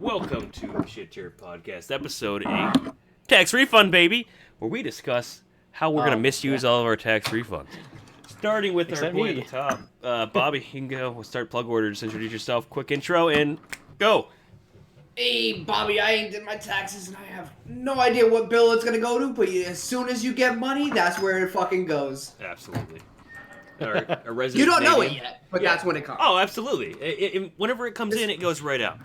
Welcome to Shit Tier Podcast, Episode 8, Tax Refund, baby, where we discuss how we're going to misuse all of our tax refunds. Starting with our boy at the top. Bobby, you can go. We'll start plug order. Just introduce yourself, quick intro, and go. Hey, Bobby, I ain't did my taxes, and I have no idea what bill it's going to go to, but as soon as you get money, that's where it fucking goes. Absolutely. A resident You don't know Canadian. it yet, but that's when it comes. Oh, absolutely. Whenever it comes in, it goes right out.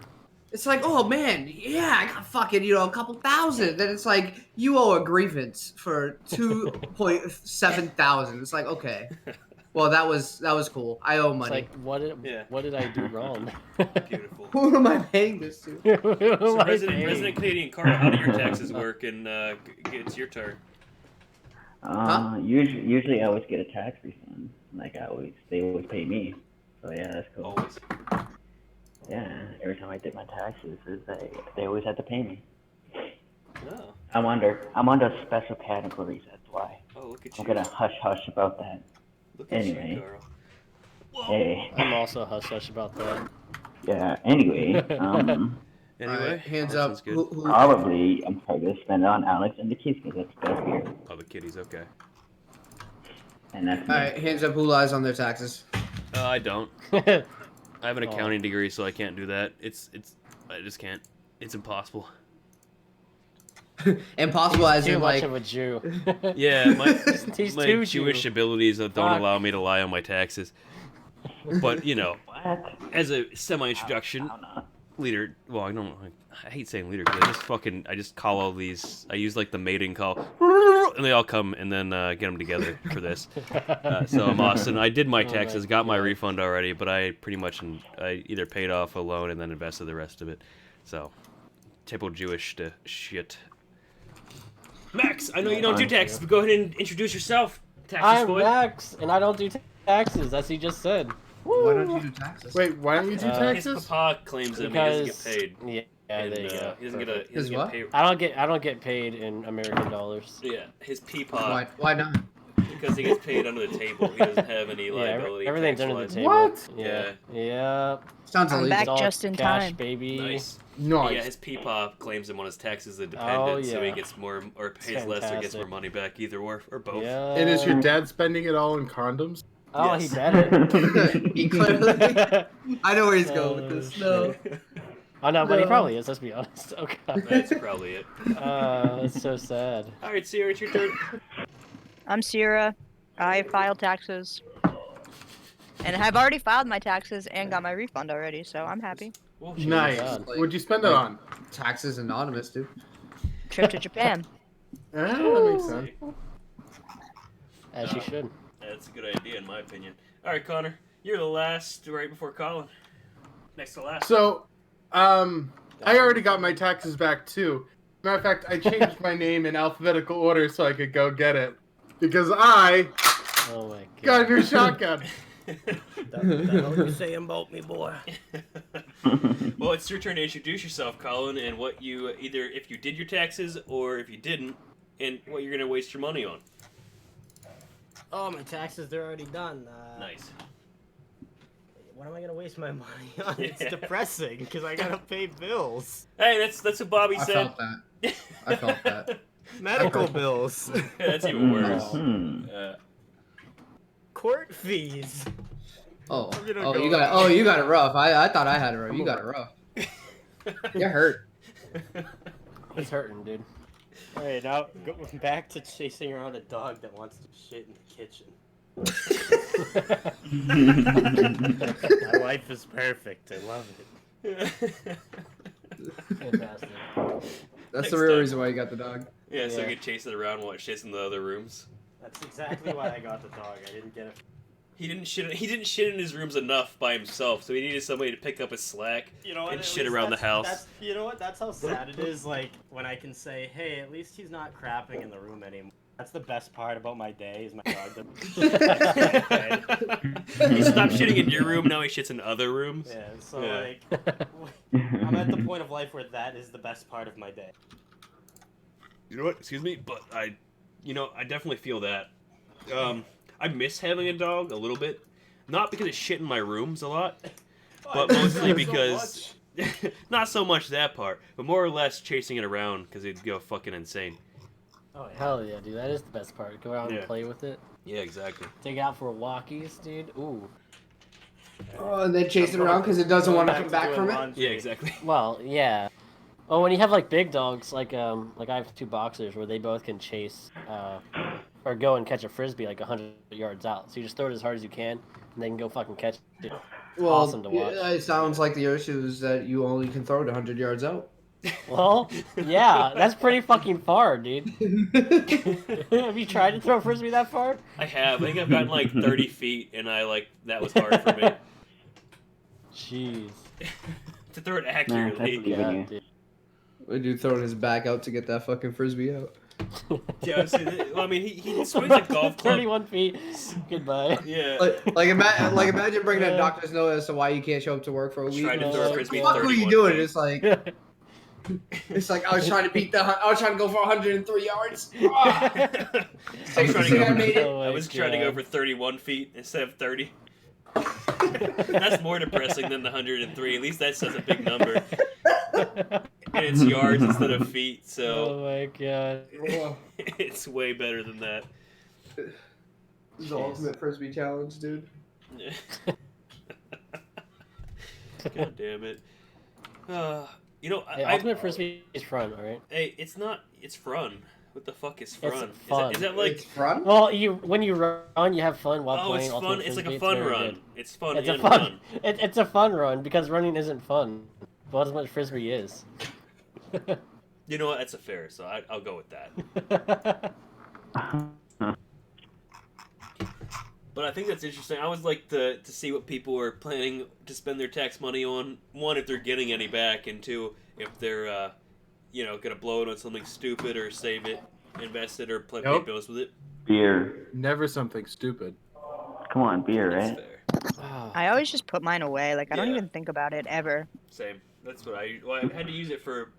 It's like, oh man, yeah, I got fucking, a couple thousand. Then it's like, you owe a grievance for 2.7 thousand. It's like, okay. Well, that was cool. I owe money. It's like, what did I do wrong? Beautiful. Who am I paying this to? So, resident Canadian, Carl, how do your taxes work? And it's your turn. Usually I always get a tax refund. They always pay me. So yeah, that's cool. Always. Yeah, every time I did my taxes, they always had to pay me. Oh. I'm under special categories. That's why. Oh, look at you. I'm gonna hush about that. Look at Anyway. you, Carl. Whoa. Hey. I'm also hush about that. Yeah. Anyway. Anyway, hands that up. sounds good. Who- Probably I'm probably gonna spend it on Alex and the kids because that's best here. Oh, the kitties, okay. And that's All me. right, hands up. Who lies on their taxes? I don't. I have an accounting degree, so I can't do that. I just can't. It's impossible. Impossible as Too in much like. of a Jew. Yeah, He's my too Jewish Jew. abilities don't Fuck. allow me to lie on my taxes. But, What? as a semi-introduction, How not? leader, well, I hate saying leader because I just call all these, I use like the mating call, and they all come and then get them together for this. So I'm Austin. I did my taxes, got my refund already, but I pretty much, I either paid off a loan and then invested the rest of it. So, typical Jewish shit. Max, I know you don't do taxes, but go ahead and introduce yourself, taxes I'm boy. Max, and I don't do taxes, as he just said. Why don't you do taxes? Wait, why don't you do His taxes? papa claims that he doesn't get paid. Yeah, And, there you go. he doesn't His get what? paid. I don't get paid in American dollars. Yeah, his peepaw, Why not? because he gets paid under the table. He doesn't have any liability. Everything's under the tax-wise. table. What? Yeah. Yeah. Sounds I'm illegal. back It's all just in cash, time. baby. Nice. Nice. Yeah, his peepaw claims him on his taxes as a dependent, so he yeah. gets more, or pays less, or gets fantastic. more money back, either or both. Yeah. And is your dad spending it all in condoms? Oh, Yes. he better. He clearly. I know where he's going with this. No. Oh no, but he No. probably is. Let's be honest. Oh god. That's probably it. That's so sad. All right, Sierra, it's your turn. I'm Sierra. I filed taxes. And have already filed my taxes and got my refund already, so I'm happy. Well, Nice. God. What'd you spend it on? Taxes anonymous, dude. Trip to Japan. Ah, that makes sense. As you should. That's a good idea, in my opinion. All right, Connor, you're the last, right before Colin. Next to last. So, I already got my taxes back too. Matter of fact, I changed my name in alphabetical order so I could go get it. Because I Oh my god. got a new shotgun. you saying about me, boy? Well, it's your turn to introduce yourself, Colin, and what you either if you did your taxes or if you didn't, and what you're gonna waste your money on. Oh, my taxes, they're already done. Nice. What am I going to waste my money on? It's Yeah. depressing, because I got to pay bills. Hey, that's what Bobby I said. felt that. I felt that. Medical bills. Yeah, that's even worse. Hmm. Court fees. Oh, I'm gonna oh, go- you got it rough. I thought I had it rough. You got it rough. You're hurt. He's hurting, dude. Alright, now go back to chasing around a dog that wants to shit in the kitchen. My life is perfect. I love it. Fantastic. That's Next the real time. reason why you got the dog. Yeah, so Yeah. you can chase it around while it shits in the other rooms. That's exactly why I got the dog. I didn't get it. He didn't shit in his rooms enough by himself, so he needed somebody to pick up his slack You know what? and at shit least around the that's- house. That's, you know what? That's how sad it is. Like when I can say, "Hey, at least he's not crapping in the room anymore." That's the best part about my day. Is my dog. He stopped shitting in your room, now he shits in other rooms. Yeah. So Yeah. like, I'm at the point of life where that is the best part of my day. You know what? Excuse me, but I definitely feel that. I miss having a dog a little bit. Not because it shit in my rooms a lot, but mostly because Not so much that part, but more or less chasing it around because it'd go fucking insane. Oh yeah. Hell yeah, dude. That is the best part. Go out Yeah. and play with it. Yeah, exactly. Take it out for walkies, dude. Ooh. Oh, and then chase it around because it doesn't want to come back from it. Yeah, exactly. Well, yeah. Oh, when you have like big dogs, like I have 2 boxers where they both can chase, or go and catch a frisbee like 100 yards out. So you just throw it as hard as you can, and they can go fucking catch it. Well, Awesome to watch. it sounds like the issue is that you only can throw it 100 yards out. Well, yeah, that's pretty fucking far, dude. Have you tried to throw a frisbee that far? I have. I think I've gotten like 30 feet, and that was hard for me. Jeez. To throw it Nah, accurately. that's leaving you. dude. Would you throwing his back out to get that fucking frisbee out? Yeah, well, I mean, he swings a golf club. 31 feet. Goodbye. Yeah. Imagine bringing a doctor's note as to why you can't show up to work for a week. Tried to throw a frisbee What the fuck were you 31 doing? feet. It's like I was trying to I was trying to go for 103 yards. I was trying to go I made it. Oh I my was trying to go God. for 31 feet instead of 30. That's more depressing than the 103. At least that says a big number. And it's yards instead of feet, Oh so my god. it's way better than that. This is the ultimate frisbee challenge, dude. God damn it. Hey, ultimate frisbee is fun, alright? Hey, it's not. It's fun. What the fuck is It's fun? fun. Is that like? It's fun. Well, when you run, you have fun while Oh, playing it's ultimate fun. It's like frisbee. a fun very run. good. It's fun It's and a fun. run. It's a fun run because running isn't fun. But ultimate frisbee is. You know what? That's a fair. So I'll go with that. But I think that's interesting. I always like to see what people are planning to spend their tax money on. One, if they're getting any back, and two, if they're, gonna blow it on something stupid or save it, invest it, or pay Nope. bills with it. Beer. Never something stupid. Come on, beer, That's right? fair. I always just put mine away. Like I don't Yeah. even think about it ever. Same. That's what I had to use it for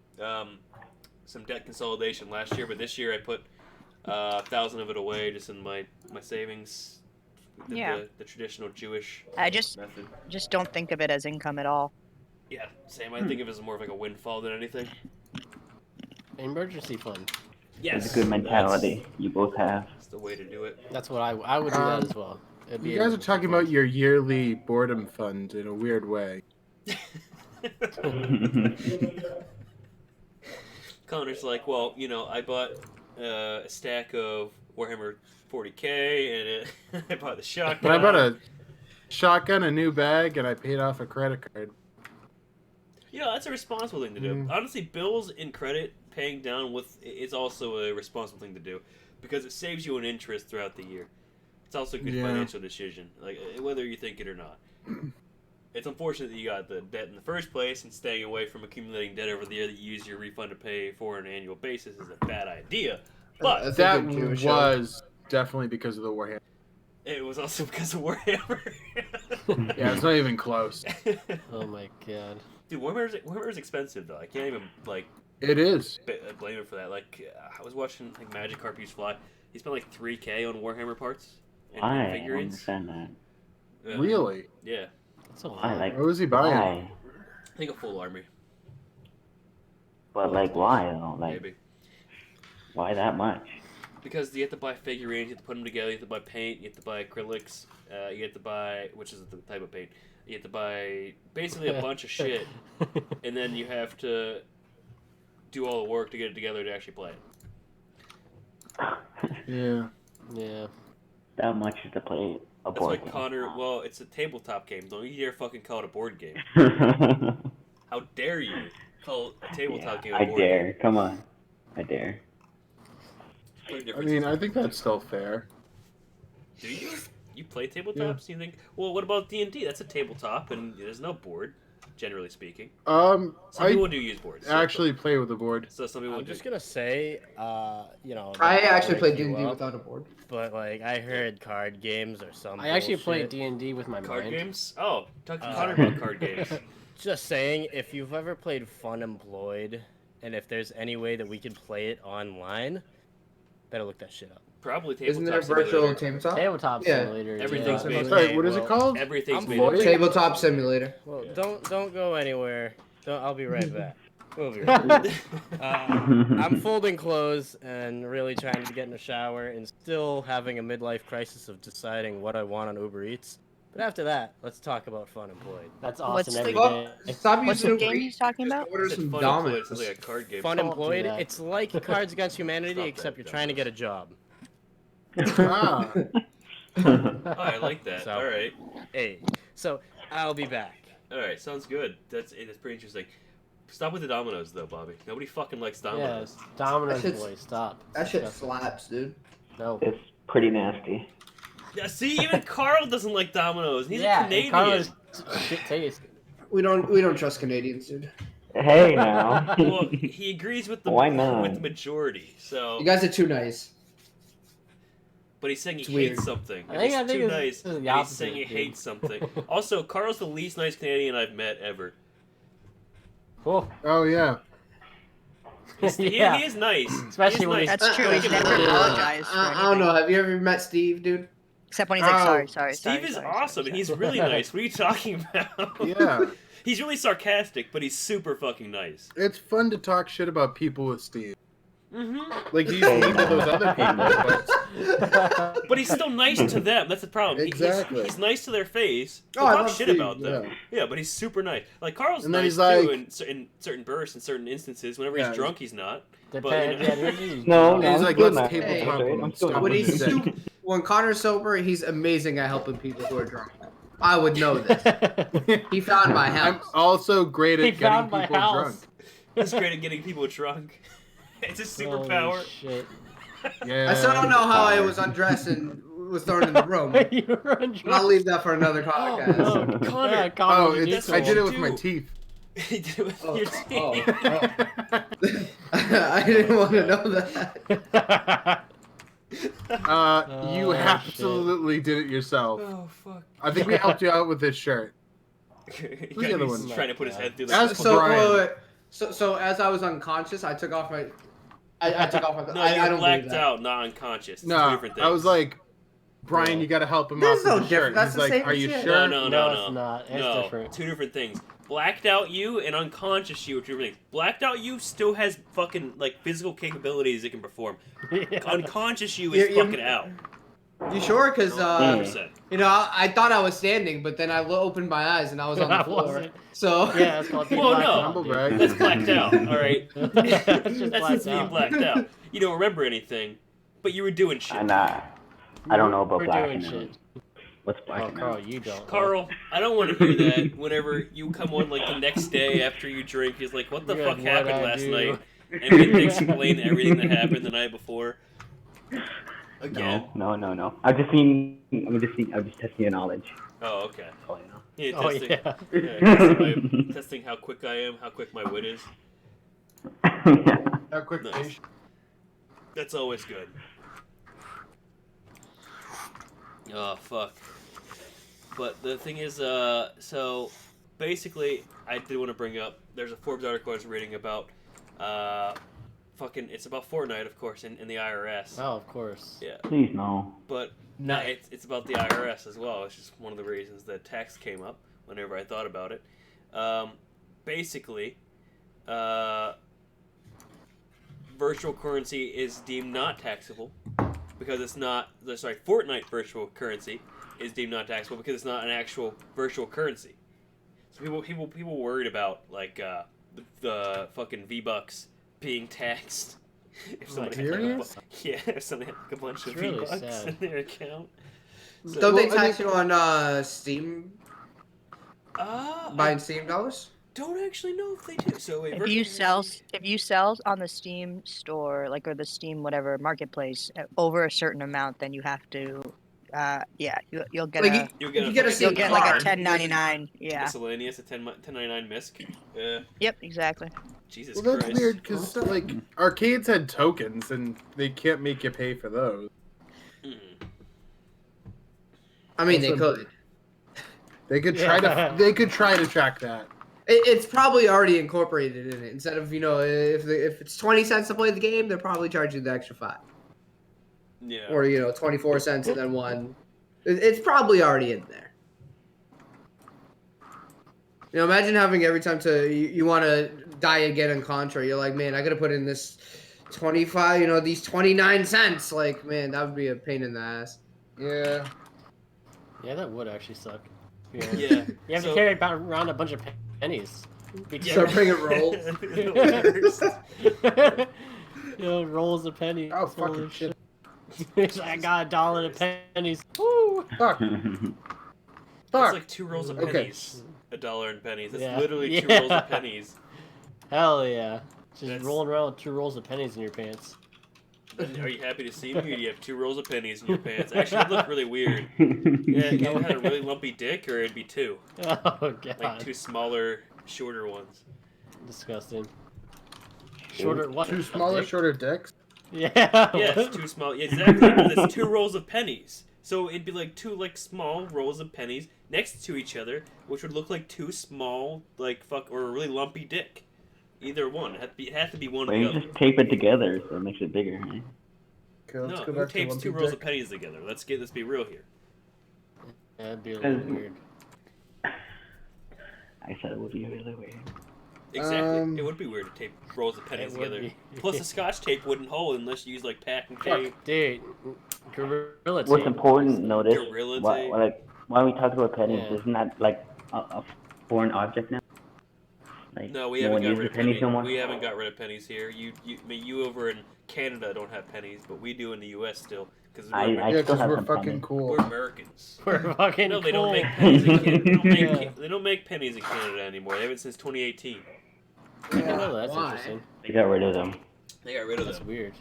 some debt consolidation last year, but this year I put 1,000 of it away just in my savings. Did Yeah. the traditional Jewish I just method. don't think of it as income at all. Yeah, same. I think of it as more of like a windfall than anything. Emergency fund. Yes, It's a good mentality you both have. That's the way to do it. That's what I would do that as well. It'd be You guys are emergency talking fund. about your yearly boredom fund in a weird way. Connor's like, well, I bought a stack of Warhammer 40K, and I bought the shotgun. But I bought a shotgun, a new bag, and I paid off a credit card. That's a responsible thing to do. Mm. Honestly, bills and credit paying down is also a responsible thing to do because it saves you an interest throughout the year. It's also a good Yeah. financial decision, like whether you think it or not. It's unfortunate that you got the debt in the first place, and staying away from accumulating debt over the year that you use your refund to pay for on an annual basis is a bad idea. But That's a That good Jewish was definitely because of the Warhammer. it was also because of Warhammer. Yeah, it's not even close. Oh my god. Dude, Warhammer's expensive though. I can't even It is. blame him for that. I was watching Magic Carpus Fly. He spent like $3K on Warhammer parts and Why? I don't figurines. understand that. Really? Yeah, That's a Why? lot. Like, What was he buying? why? I think a full army, But like, why though? Like, maybe. why that much? Because you have to buy figurines, you have to put them together, you have to buy paint, you have to buy acrylics, you have to buy, which is the type of paint, you have to buy basically a bunch of shit, and then you have to do all the work to get it together to actually play it. Yeah. Yeah. That much is to play a That's board why Connor, well, it's a tabletop game. Don't you dare fucking call it a board game. game. How dare you call a tabletop game a I board dare. Come on. I dare. game? I mean, I think that's still fair. Do you? You play tabletops? You think? Well, what about D&D? That's a tabletop, and there's no board, generally speaking. Some people I do use boards. actually play with the board. So some people I'm do. just gonna say, I not actually to played break you D&D up, without a board. but like I heard card games or something. I actually played D&D with my Card mind. games? Oh, talk to Uh, Connor about card games. Just saying, if you've ever played Fun Employed, and if there's any way that we could play it online, better look that shit up. Probably tabletop Isn't there a simulator. virtual tabletop? Tabletop Yeah. simulator. Everything's yeah. made. Sorry, what is it well, called? Everything's I'm made Floyd? up. Tabletop simulator. Well, don't go anywhere I'll be right back. We'll be right back. I'm folding clothes and really trying to get in the shower and still having a midlife crisis of deciding what I want on Uber Eats. But after that, let's talk about Fun Employed. That's What's awesome every the- day. Stop What's using the Uber game Eats, he's talking just about? Order It's some Fun Employed. dominoes. It's like a card game. Fun Don't do Employed, that. it's like Cards Against Humanity, Stop except that, you're trying to get a job. Ah. Oh, I like that. So- All right. Hey, so I'll be back. All right. Sounds good. That's pretty interesting. Stop with the dominoes, though, Bobby. Nobody fucking likes Yeah, dominoes. Domino's That shit's- boy, stop. That shit Disgusting. slaps, dude. No. It's pretty nasty. Yeah, see, even Carl doesn't like dominoes. He's a yeah, Canadian. Carlos shit taste. We don't trust Canadians, dude. Hey now. Well, he agrees with the Why not? with the majority. So, You guys are too nice. but he's saying he It's weird. hates something. I think He's too it's- nice. this is the And he's opposite, saying he dude. hates something. Also, Carl's the least nice Canadian I've met ever. Cool. Oh yeah. Yeah. He is nice. Especially when nice. he's- That's true. He's Give him never a- apologized for I don't know. Have you ever met Steve, dude? Except when he's like, Oh, sorry. Steve is awesome, and he's really nice. What are you talking about? Yeah. He's really sarcastic, but he's super fucking nice. It's fun to talk shit about people with Steve. Mm-hmm. Like you used to leave with those other people, but But he's still nice to them. That's the problem. Exactly. He's nice to their face. He'll Oh, I talk love shit Steve, about them. Yeah, but he's super nice. Like Carl's And then nice he's like- too in certain bursts, in certain instances. Whenever Yeah, he's drunk, he's not. Depends. But, you know- Yeah, he's No, no. he's I'm like, good, let's man. table Hey, talk I'm him. still Stop When with he's this shit. when Connor's sober, he's amazing at helping people who are drunk. I would know this. He found my I'm house. also great at He getting found my people house. drunk. He's great at getting people drunk. It's a superpower. Holy shit. Yeah. I still don't know how I was undressed and was thrown in the room. You were undressed. I'll leave that for another podcast. Oh, Connor. Yeah, Connor, Oh, you it's, need I to- did it with my do. teeth. He did it with Oh, your oh, teeth. I didn't want to know that. You Oh, absolutely did it yourself. Oh fuck. I think we helped you out with this shirt. He's the other one? trying to put his head through the. That's So, Brian. wait. So as I was unconscious, I took off my. I took off my. No, I you're don't blacked believe that. out, not unconscious. It's two No, different things. I was like, Brian, you gotta help him There's out no with the shirt. difference. That's He's the like, same are you shit. sure? No, it's not. It's no, different. two different things. Blacked out you and unconscious you are two different things. Blacked out you still has fucking like physical capabilities it can perform. Unconscious you is You're- fucking out. You sure? Because 100%. you know, I thought I was standing, but then I opened my eyes and I was on the I floor. wasn't. So Yeah, that's called being Well, blacked no. out, Humble dude. brag. That's blacked out. All right. That's just That's blacked just being out. blacked out. You don't remember anything, but you were doing shit. And I don't know about We're black doing and shit. What's black Oh, and Carl, you don't. Carl, I don't want to hear that. Whenever you come on like the next day after you drink, he's like, "What the You're fuck like, happened "What'd I last do?" night?" And we have to explain everything that happened the night before. Again. No. I'm just testing your knowledge. Oh, okay. Oh, you know. Yeah, Oh, testing, yeah. testing how quick I am, how quick my wit is. How quick Nice. patient. That's always good. Oh, fuck. But the thing is, so basically, I did want to bring up, there's a Forbes article I was reading about, it's about Fortnite, of course, in the IRS. Oh, of course. Yeah, Please no. but No. it's about the IRS as well. It's just one of the reasons that tax came up whenever I thought about it. Basically, virtual currency is deemed not taxable because it's not. Fortnite virtual currency is deemed not taxable because it's not an actual virtual currency. So people worried about like the fucking V-Bucks being taxed. If somebody had, serious? if somebody had like a bunch of It's really V-Bucks sad. in their account. So, don't they Well, I tax you on Steam I buying Steam dollars? don't actually know if they do. So wait, If virtual you sell, currency- if you sell on the Steam store, like or the Steam whatever marketplace, over a certain amount, then you have to, you'll get Like a, you'll if you get a fucking Steam you'll get like a card. 1099. Yeah. miscellaneous, a 1099 misc. Yep. Exactly. Jesus Well, that's Christ. weird because like arcades had tokens and they can't make you pay for those. Hmm. I mean, they Also- could. They could try Yeah. to track that. It's probably already incorporated in it. Instead of if it's 20 cents to play the game, they're probably charging the extra 5, Yeah. or 24 cents and then 1. It's probably already in there. You know, imagine having every time you want to die again in Contra. You're like, man, I gotta put in this 25. You know, these 29 cents. Like, man, that would be a pain in the ass. Yeah. Yeah, that would actually suck. Yeah. You have to So- carry around a bunch of pennies. Start bringing rolls. Rolls of pennies. Oh, Holy fucking shit. I got $1 of pennies. Woo! Fuck. That's Fuck. like 2 rolls of Okay. pennies. $1 in pennies. That's Yeah. literally 2 Yeah. rolls of pennies. Hell yeah. Just That's- rolling around with 2 rolls of pennies in your pants. And are you happy to see me, or do you have 2 rolls of pennies in your pants? Actually, it'd look really weird. Yeah, it either had a really lumpy dick, or it'd be 2. Oh god. Like 2 smaller, shorter ones. Disgusting. Shorter what? 2 A smaller, dick? shorter dicks. Yeah. Yes, what? 2 small. Exactly. That's 2 rolls of pennies. So it'd be like 2 small rolls of pennies next to each other, which would look like 2 small or a really lumpy dick. Either one. It has to be one or Well, the you other. just tape it together so it makes it bigger. Right? Okay, let's No, go who back to tapes lumpy 2 rolls of dick. pennies together? Let's be real here. That'd be a little weird. I said it would be really weird. Exactly. It would be weird to tape rolls of pennies It would together. be. Plus, the Scotch tape wouldn't hold unless you use packing tape. Dude, gorilla What's tape. important, notice, Gorilla why, tape. why we talk about pennies, Yeah. isn't that a foreign object now? Like, No, we no haven't one got uses rid of pennies pennies. no more? We haven't got rid of pennies here. You over in Canada don't have pennies, but we do in the U.S. still because we're, I Yeah, still because have we're some fucking pennies. cool. we're Americans. We're fucking No, they cool. don't make pennies in Canada. Yeah. They don't make pennies in Canada anymore. They haven't since 2018. I know that's Why? interesting. They got rid of them. They got rid of That's them. weird.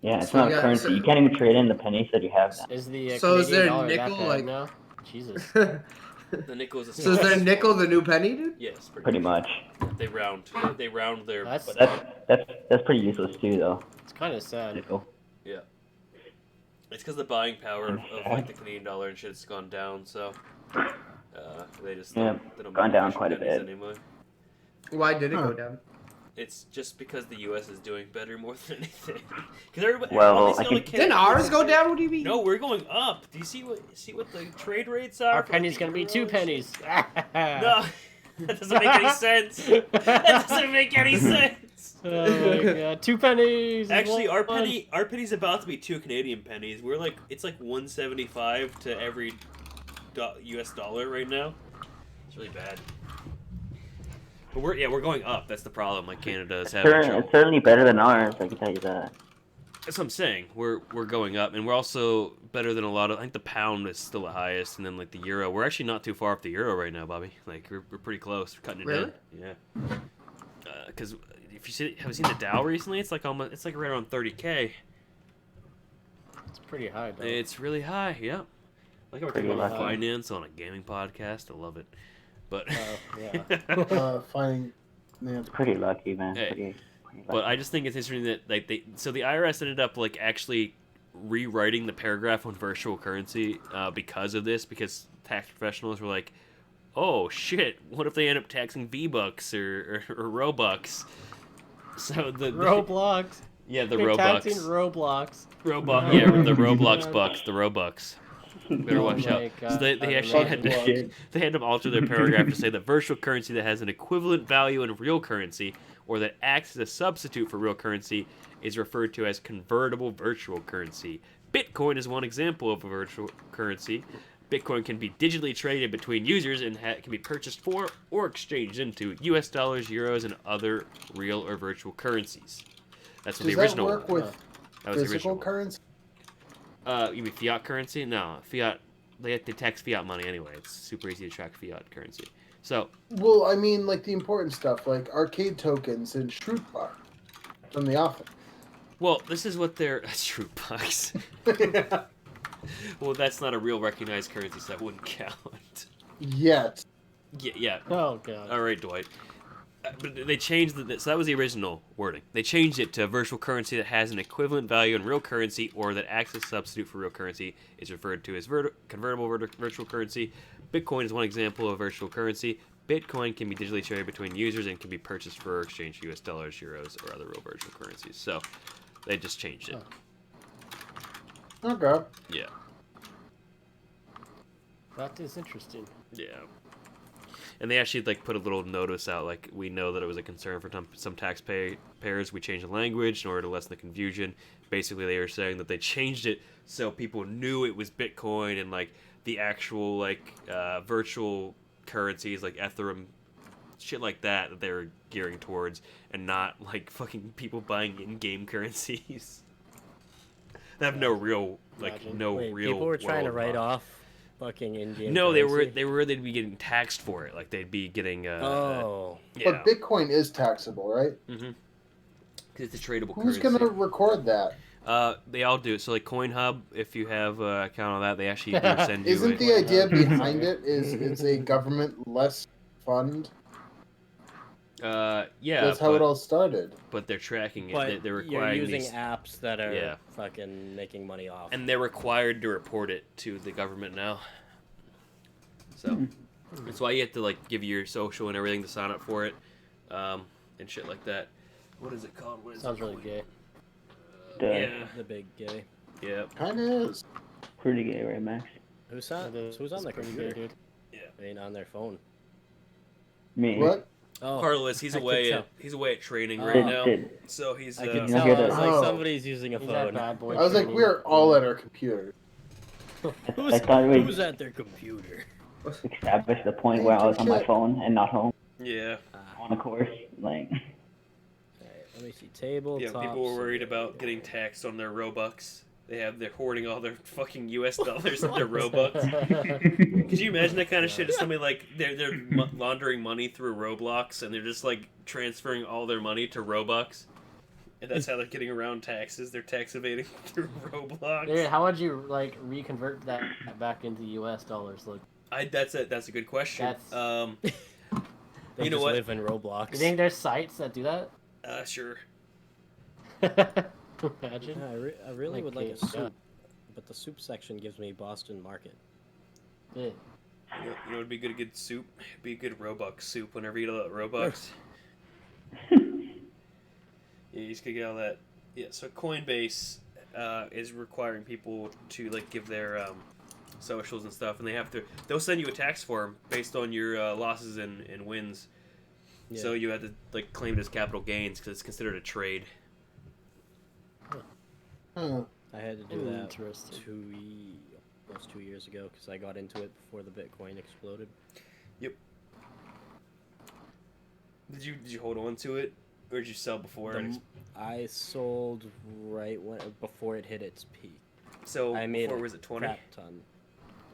Yeah, it's So not you got- currency. so- You can't even trade in the pennies that you have now. Is the So is Canadian there dollar nickel, that bad like- now? Jesus. So The nickel is a is there nickel the new penny, dude? Yes, Pretty much. They round their. That's But that's pretty useless too, though. it's kind of sad. Nickel. Yeah. It's because the buying power of the Canadian dollar and shit's gone down, so they just Yeah, they don't gone make down actual quite a pennies bit. anymore. Why did it Huh. go down? It's just because the U.S. is doing better more than anything. Because everybody, Well, all these I other think- Didn't Canadians- ours go down? What do you mean? No, we're going up. Do you see what the trade rates are? Our for, penny's the gonna be euro 2 and pennies. shit? No, that doesn't make any sense. That doesn't make any sense. Oh my god, 2 pennies. is Actually, our one. penny's about to be 2 Canadian pennies. It's like 175 to every U.S. dollar right now. It's really bad. But we're going up. That's the problem. Like Canada is having trouble. It's certainly better than ours, I can tell you that. That's what I'm saying. We're going up, and we're also better than a lot of. I think the pound is still the highest, and then the euro. We're actually not too far off the euro right now, Bobby. We're pretty close. We're cutting it Really? in. Yeah. Because if have you seen the Dow recently? It's like right around 30K. It's pretty high, though. It's really high. Yeah. Like how we're talking Pretty about lucky. finance on a gaming podcast. I love it. But yeah. Finding. Yeah. Pretty lucky, man. Hey. Pretty But lucky. I just think it's interesting that the IRS ended up actually rewriting the paragraph on virtual currency because of this, because tax professionals were like, oh shit, what if they end up taxing V-Bucks or Robux? So the Roblox. yeah, the You're Robux. taxing Roblox. Robux, yeah, the Roblox bucks, the Robux. Better Oh watch my out. God, So they I actually love had Roblox. to they had to alter their paragraph to say that virtual currency that has an equivalent value in real currency or that acts as a substitute for real currency is referred to as convertible virtual currency. Bitcoin is one example of a virtual currency. Bitcoin can be digitally traded between users and can be purchased for or exchanged into US dollars, euros, and other real or virtual currencies. That's what Does the original. that work with that was the physical original. currency? You mean fiat currency? No, fiat. They tax fiat money anyway. It's super easy to track fiat currency. So Well, I mean, like the important stuff, like arcade tokens and Shroot Bar from the office. well, this is what they're true bucks. Well, that's not a real recognized currency, so that wouldn't count. Yet. Yeah. Oh god. All right, Dwight. But they changed so that was the original wording. They changed it to virtual currency that has an equivalent value in real currency or that acts as a substitute for real currency is referred to as convertible virtual currency. Bitcoin is one example of virtual currency. Bitcoin can be digitally traded between users and can be purchased for or exchanged to US dollars, euros, or other real virtual currencies. So they just changed it. Okay. Yeah. That is interesting. Yeah. And they actually like put a little notice out, like, we know that it was a concern for some taxpayers. We changed the language in order to lessen the confusion. Basically, they were saying that they changed it so people knew it was Bitcoin and like the actual like virtual currencies like Ethereum, shit like that they were gearing towards, and not like fucking people buying in-game currencies. They have no real Wait, people were trying to write off fucking in-game. No, currency? they'd be getting taxed for it. Like they'd be getting. Oh. Yeah. But Bitcoin is taxable, right? Mm-hmm. Because it's a tradable Who's currency. gonna record that? They all do. So like CoinHub, if you have an account on that, they actually do send you. Isn't the idea behind it is it's a government-less fund? Yeah. That's how it all started. But they're tracking it. But They're you're requiring using these, apps that are fucking making money off. and they're required to report it to the government now. So that's why you have to like give your social and everything to sign up for it, and shit like that. What is it called? What is Sounds it really called? gay. Yeah. The big gay. Yeah. Kinda is. Pretty gay, right, Max? Who's on the pretty computer? gay, dude. I mean, on their phone. Me. What? Oh, Carlos, he's I could away. tell. He's away at training Oh. right now. Did- So he's. I could You tell. hear I was that? like, Oh. somebody's using a He's that phone. bad boy. I was like, training. we're all at our computer. I thought we Who's at their computer? established the point where I was on my phone and not home Yeah. on a course. Like, Alright, let me see. Table. Yeah. People were worried about getting taxed on their Robux. They're hoarding all their fucking U.S. dollars in their Robux. Could you imagine that kind of shit? Somebody like they're laundering money through Roblox, and they're just like transferring all their money to Robux, and that's how they're getting around taxes. They're tax evading through Roblox. Dude, how would you like reconvert that back into U.S. dollars? Like, That's a good question. That's- They you know just what? live in Roblox. you think there's sites that do that? Sure. Imagine. Yeah, I really would like a Okay, soup, yeah. but the soup section gives me Boston Market. Yeah. You know, it'd be good soup. It'd be a good Robux soup whenever you get all that Robux. Yeah, you just gotta get all that. Yeah, so Coinbase is requiring people to like give their socials and stuff, and they'll send you a tax form based on your losses and wins. Yeah. So you have to like claim it as capital gains because it's considered a trade. Huh. I had to do that Interesting. almost 2 years ago because I got into it before the Bitcoin exploded. Did you hold on to it, or did you sell before? I sold before it hit its peak. So I made before a was it 20? crap ton.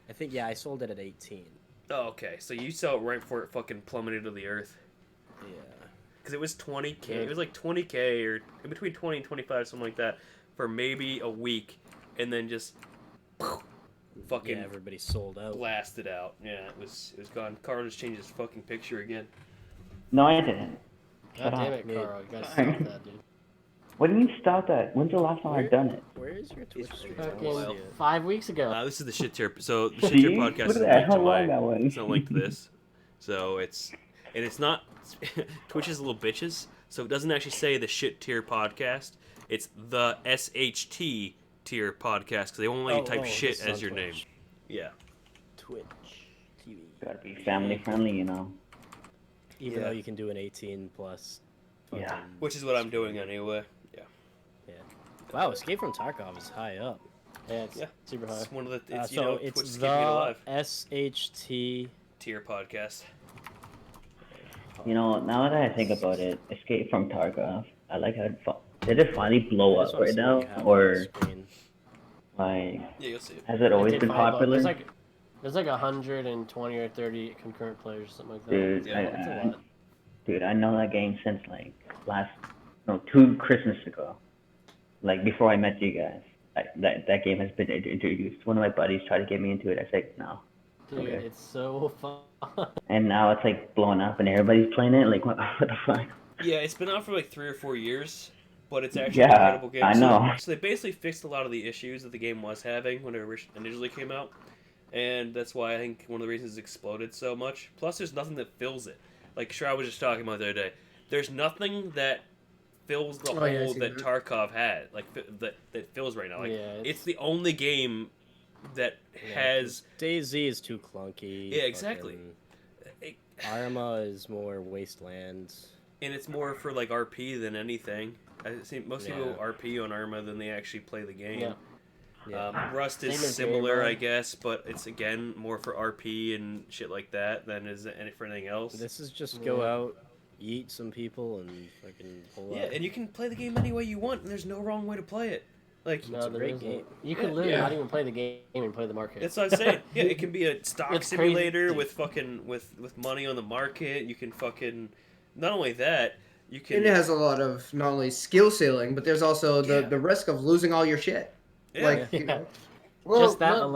I think I sold it at 18. Oh, okay. So you sell it right before it fucking plummeted to the earth. Yeah. Because it was 20K. It was like 20K or in between 20 and 25, something like that, for maybe a week, and then just fucking Everybody sold out. blasted out. Yeah, it was gone. Carl just changed his fucking picture again. no, I didn't. God damn up. it, Carl. You gotta Sorry. stop that, dude. What do you mean stop that? When's the last time I've done it? Where is your Twitch It's stream? fucking I don't Fucking see it. 5 weeks ago. This is the shit tier. So the shit See? tier podcast Look is at that, linked how to long my. that was. It's not linked to this. So it's not. Twitch is little bitches. So it doesn't actually say the shit tier podcast. It's the SHT tier podcast because they won't let you type this shit is as on your name. Twitch. Yeah. Twitch TV. Gotta be family friendly, you know. Even Yeah. though you can do an 18 plus. Yeah. fucking Which is what I'm doing stream. anyway. Wow, Escape from Tarkov is high up. Yeah, it's Yeah. super high. It's one of the. It's So Twitch it's is keeping it the alive. SHT. Tier podcast. You know, now that I think about it, Escape from Tarkov, I like how did it finally blow I just up wanna right see what now, you have on or the screen. like Yeah, you'll see it. has it always did been find out. popular? There's like 120 or 30 concurrent players, something like that. Dude, Yeah, That's a lot. Dude, I know that game since like two Christmas ago, like before I met you guys. That game has been introduced. One of my buddies tried to get me into it. I said no, Dude, okay. it's so fun. and now it's like blowing up and everybody's playing it. Like what the fuck? Yeah, it's been out for like 3 or 4 years, but it's actually Yeah, an incredible game. I know. So they basically fixed a lot of the issues that the game was having when it initially came out, and that's why I think one of the reasons it exploded so much. Plus, there's nothing that fills it. Like Shroud was just talking about the other day. There's nothing that fills the Oh, yeah, I hole see that that. Tarkov had, like that fills right now. Like Yeah, it's the only game that has. DayZ is too clunky. Yeah, exactly. fucking- Arma is more wasteland. And it's more for like RP than anything. I see most people Yeah. RP on Arma than they actually play the game. Yeah. Yeah. Rust is Same as similar, Arma. I guess, but it's again more for RP and shit like that than is it for anything else. This is just go out, eat some people, and fucking pull Yeah, up. and you can play the game any way you want, and there's no wrong way to play it. Like, No, a there great isn't. game. You could literally not even play the game and play the market. that's what I'm saying. Yeah, it can be a stock It's crazy. simulator with fucking with money on the market. You can fucking not only that, you can. And it has a lot of not only skill ceiling, but there's also the Yeah. the risk of losing all your shit. Yeah. Like, Yeah. you know, Well, Just that no-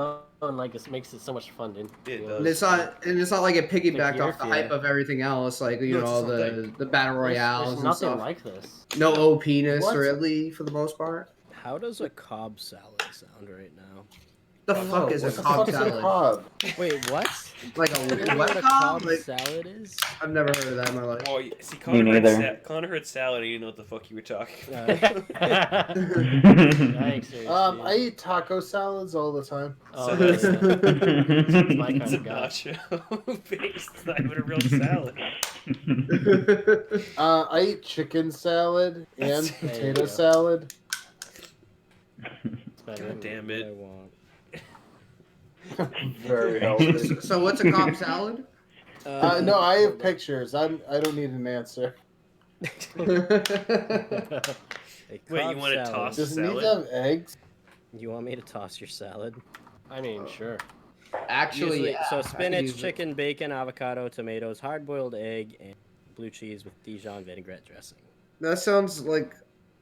alone, like, it makes it so much fun, dude. It You does. know, and it's not like it piggybacked gear off the fear. hype of everything else, like you No, it's know its own thing. the battle royales There's and nothing stuff. like this. No OP-ness What? really for the most part. How does a Cobb salad sound right now? The fuck is a what the Cobb fuck is a salad? Cobb? Wait, what? Like You know a what a what Cobb? Cobb Like, salad is? I've never heard of that in my life. Well, see, Connor neither. heard salad. He didn't know what the fuck you were talking about. Yikes, seriously. I eat taco salads all the time. Oh, So yeah, that's- yeah. It's my It's kind a of guy. nacho base. It's not even a real salad. I eat chicken salad and That's- There you potato go. salad. It's better. God damn I it. want. Very healthy. So what's a Cobb salad? No, I have pictures. I don't need an answer. A Wait, you Cobb want to salad. toss Does it need salad? to have eggs? You want me to toss your salad? I mean, sure. Actually, Usually- yeah, so I could spinach, use it. chicken, bacon, avocado, tomatoes, hard-boiled egg, and blue cheese with Dijon vinaigrette dressing. That sounds like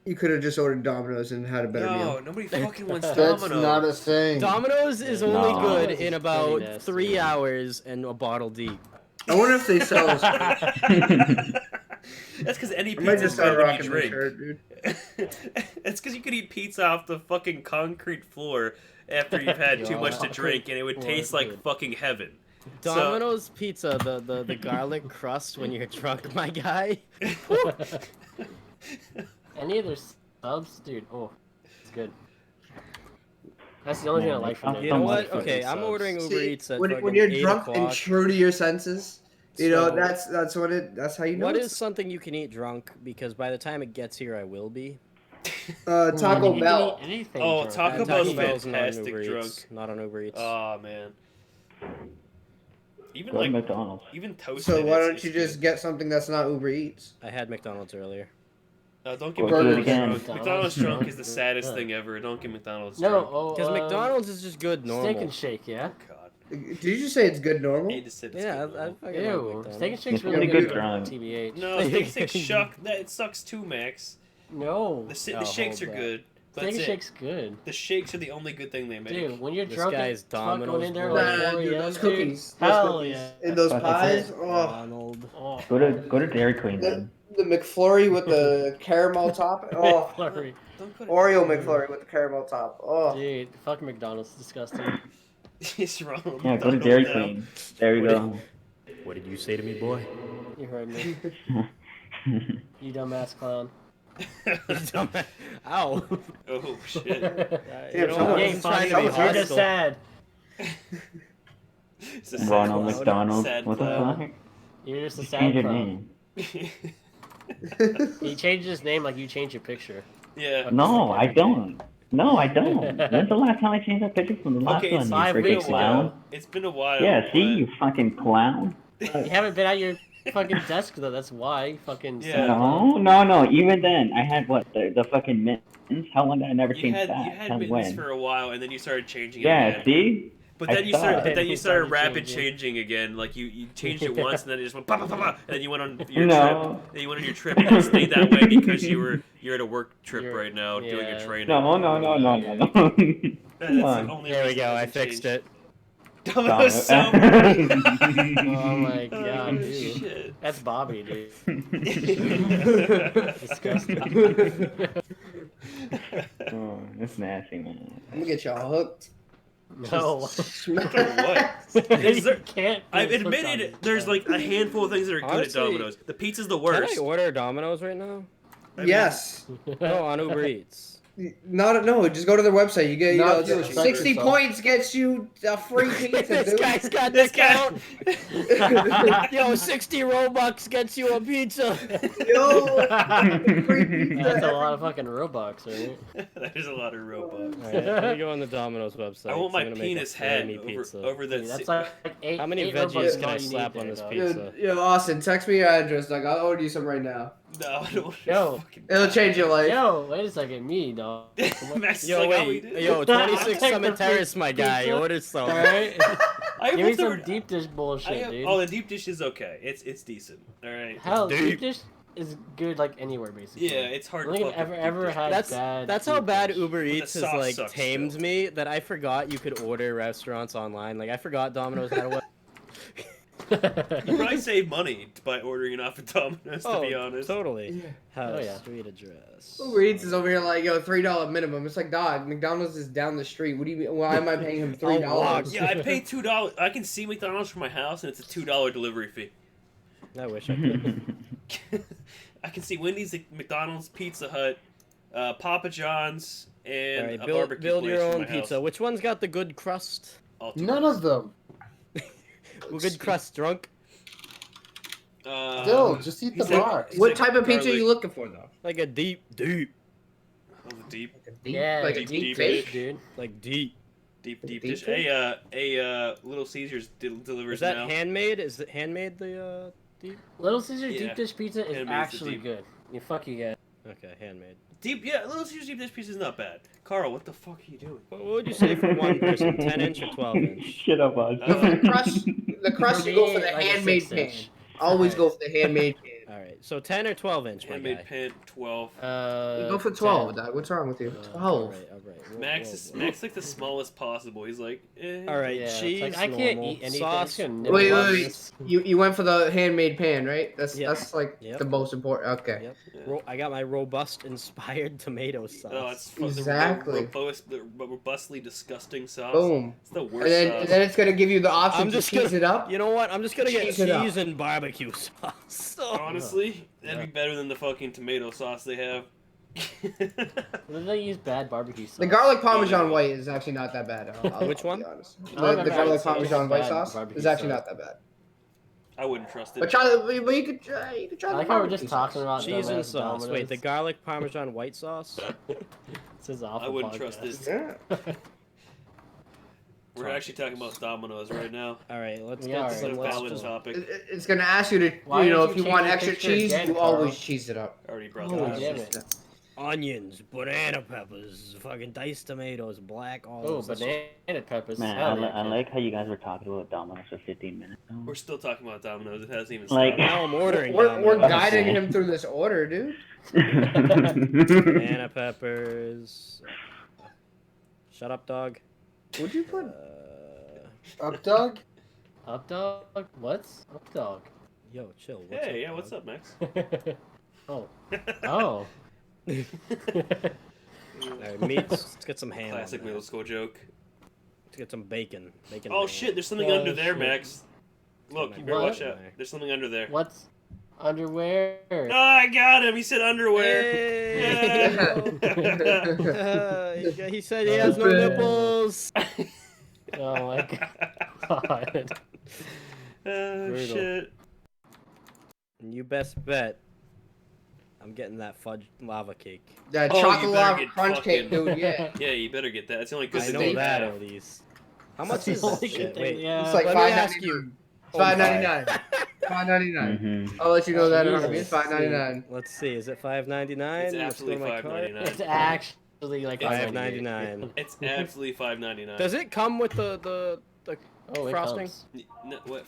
you could have just ordered Domino's and had a better No, meal. nobody fucking wants That's Domino's. not a thing. Domino's is Yeah. only No. good Domino's in is about pretty nasty. 3 hours and a bottle deep. I wonder if they sell. That's because any I might pizza's just start better than rocking you this drink. shirt, dude. It's because you could eat pizza off the fucking concrete floor after you've had too much to drink, and it would taste like Dude. fucking heaven. So- Domino's pizza, the garlic crust when you're drunk, my guy. Any of their subs, dude. Oh, it's good. That's the only thing I like from Yeah, it. You know Don't what? like Okay, fucking I'm subs. ordering Uber See, Eats at when fucking you're 8 drunk and o'clock. true to your senses, you know So- that's when it. That's how you know. What it's- is something you can eat drunk? Because by the time it gets here, I will be. Taco You can Bell? eat anything Oh, drunk. Taco And Bell's Bell's not on fantastic Uber drunk. Eats. Not on Uber Eats. Oh man. Even Go to like McDonald's. even toasted. So why it's- don't you it's just good. get something that's not Uber Eats? I had McDonald's earlier. No, don't get Go do it McDonald's again. drunk. McDonald's drunk is the McDonald's saddest drunk. thing ever. Don't get McDonald's No, drunk. oh, Because McDonald's is just good normal. Steak and Shake, yeah. God. Did you just say it's good I normal? hate to say this. Yeah, good I normal. fucking like Ew, McDonald's. Steak and Shake's It's really really good. good drunk. TBH. No, steak and shake shuck. That it sucks too, Max. No. The Oh, shakes are hold that. good. But Steak and that's it. Shake's good. The shakes are the only good thing they make. Dude, when you're This drunk guy's as fuck going in there Domino's like Nah, 4 dude, a.m., those dude, cookies. Those Hell cookies. yeah. And those Fuck, pies. Oh, Donald. Oh, Go to Dairy Queen then. the McFlurry with the caramel top. Oh, McFlurry. Don't put Oreo McFlurry with the caramel top. Oh, Dude, fuck McDonald's. Disgusting. It's wrong. Yeah, go to Dairy Queen. There you What go. What did you say to me, boy? You heard me. You dumbass clown. Ow. Oh shit. Damn, know someone- what? You ain't I'm trying funny. to be You're hostile. just sad. It's a sad Ronald clown. McDonald. Sad What the clown. fuck? You're just a Change sad your clown. name. He changed his name like you changed your picture. Yeah. No, I don't. No, I don't. When's the last time I changed that picture from the last Okay, one, it's you 5 freaking weeks ago. clown? It's been a while. Yeah, see, but- you fucking clown. You haven't been at your fucking desk though. That's why. You fucking Yeah. sad clown. No. Even then, I had what the fucking mittens. How long did I never You change had that? you had Since mittens when? for a while, and then you started changing it Yeah, again. see. But I then you saw started. it. But then you You started started rapid changing. changing again. Like you changed it once, and then it just went pa pa pa pa. And then you went on your No. trip. Then you went on your trip, and it stayed that way because you're at a work trip You're- right now doing yeah. a training. No. That's Come the on. only There we reason go. I hasn't fixed changed. it. Domino's so. Oh my god, Oh, dude. shit. That's Bobby, dude. Disgusting. Oh, that's nasty, man. I'm gonna get y'all hooked. No. What? Is there- You can't. I've be hooked on admitted this there's stuff. like a handful of things that are good Honestly, at Domino's. The pizza's the Can worst. I order Domino's right now? I mean, Yes. No, on Uber Eats. No, just go to their website. You get, Not if you respect 60 yourself. points gets you a free pizza, This dude. guy's got This the guy. count. Yo, 60 Robux gets you a pizza. Yo, free pizza. That's a every- lot of fucking Robux, right? There's a lot of Robux. Alright, let me go on the Domino's website. I want 'cause my I'm gonna make a penis head flamey pizza. over Dude, that. that's si- like 8. How many 8 veggies Robux is can all I you need slap there, on this dog. pizza? Yo, Austin, text me your address, dog. I'll order you some right now. No, I don't want Yo. It'll change your life. Yo, wait a second, me, dog. Max is Yo, like, "Oh, we wait. did." Yo, 26 Take Summit the Terrace, my guy. pizza. Order some. Alright? I Give me have some never- deep dish bullshit, I have, dude. oh, the deep dish is okay. It's decent. All right. Hell, Deep. deep dish is good like anywhere, basically. Yeah, it's I hard don't to think fuck I've with ever deep dish. had bad. That's how deep bad dish. Uber the Eats has sauce like sucks tamed still. me that I forgot you could order restaurants online. Like I forgot Domino's had a web. You probably save money by ordering it off of Domino's, to be honest. Totally. House, Oh, yeah. street address. Uber Eats is over here like, yo, $3 minimum. It's like, dog, McDonald's is down the street. What do you mean? Why am I paying him $3? Yeah, I pay $2. I can see McDonald's from my house, and it's a $2 delivery fee. I wish I could. I can see Wendy's, McDonald's, Pizza Hut, Papa John's, and Alright, a build, barbecue build place your from own my pizza. house. Which one's got the good crust? All two. None of them. Good crust, drunk? Still, just eat the he's like- box. he's What like type of pizza are garlic- you looking for, though? Like a deep, deep, Oh, the deep, Yeah, like a deep, deep deep fake? dude. like deep. deep Deep dish. dish? Little Caesars delivers Is that now. handmade? Is it handmade, the deep? Little Caesars Yeah. deep dish pizza is Handmade's the actually deep. good. You fuck you guys. Okay, handmade. Little Caesars deep dish pizza is not bad. Carl, what the fuck are you doing? What would you say for one person? 10 inch or 12 inch? Shut up, Oz. The crust, For you go me, for the like a handmade 6 pan. inch. Always go for the handmade pan. Alright, so 10 or 12 inch, my Handmade guy. pan 12. You go for 12, dog. What's wrong with you? 12. Alright. Max like the smallest possible. He's like, eh. Alright, Yeah, it's cheese, like, I can't normal, eat anything. sauce. I'm just gonna Wait, nibble on wait, this. You went for the handmade pan, right? That's Yep. that's like Yep. the most important. Okay. Yep. I got my robust inspired tomato sauce. Oh, it's Exactly. the robustly disgusting sauce. Boom. It's the And worst then, sauce. it's gonna give you the option I'm to just cheese gonna, it up. You know what? I'm just gonna get Cheese it up. cheese and barbecue sauce. Oh. Honestly, that'd Yeah. be better than the fucking tomato sauce they have. When they use bad barbecue sauce. The garlic parmesan white is actually not that bad. Which one? Be honest. I don't The remember garlic saying parmesan white bad sauce barbecue is actually sauce. not that bad. I wouldn't trust it. But try, but you could try. You could try. I the like how we're barbecue just talking sauce. about Cheese and dumbass sauce. Wait, the Domino's. garlic parmesan white sauce? This is awful. I wouldn't trust podcast. this. Yeah. We're actually talking about Domino's right now. Alright, let's We get are. It's some a let's valid just- topic. It's gonna ask you to, Why you know, did if you you want change extra your picture cheese, again, you Carl? always cheese it up. I already brought Oh, that up. damn it. Onions, banana peppers, fucking diced tomatoes, black Oh, olives. banana peppers. Man, Hell I yeah, kid. like how you guys were talking about Domino's for 15 minutes. We're still talking about Domino's. It hasn't even Like- started. Now I'm ordering We're Domino's. guiding him through this order, dude. Banana peppers. Shut up, dog. Would you put? Up dog? Up dog? What's up dog? Yo, chill. What's Hey, up, yeah, dog? what's up, Max? Oh. Oh. Alright, meats. Let's get some ham. Classic on that. middle school joke. Let's get some bacon. Bacon. Oh ham. shit, there's something Oh, under there, shit. Max. Look, you better What? watch out. There's something under there. What's underwear? Oh, I got him. He said underwear. Hey! Yeah. He said he has no nipples. Oh my god. Oh Brutal. shit. And you best bet I'm getting that fudge lava cake. That Oh, you chocolate better lava get crunch cake, fucking- dude. Yeah. Yeah, you better get that. It's the only good I thing know they that have. at least. How much That's is the that only good shit? thing, Wait, yeah. It's like let me $5.99. ask you. $5.99. $5.99. Mhm. I'll let you know that in a Jesus. heartbeat. $5.99. Let's see. Is it $5.99? It's Let's go to absolutely my cart. $5.99. It's actually like $5.99. It's absolutely $5.99. Does it come with the Oh, it frosting? comes. No, what?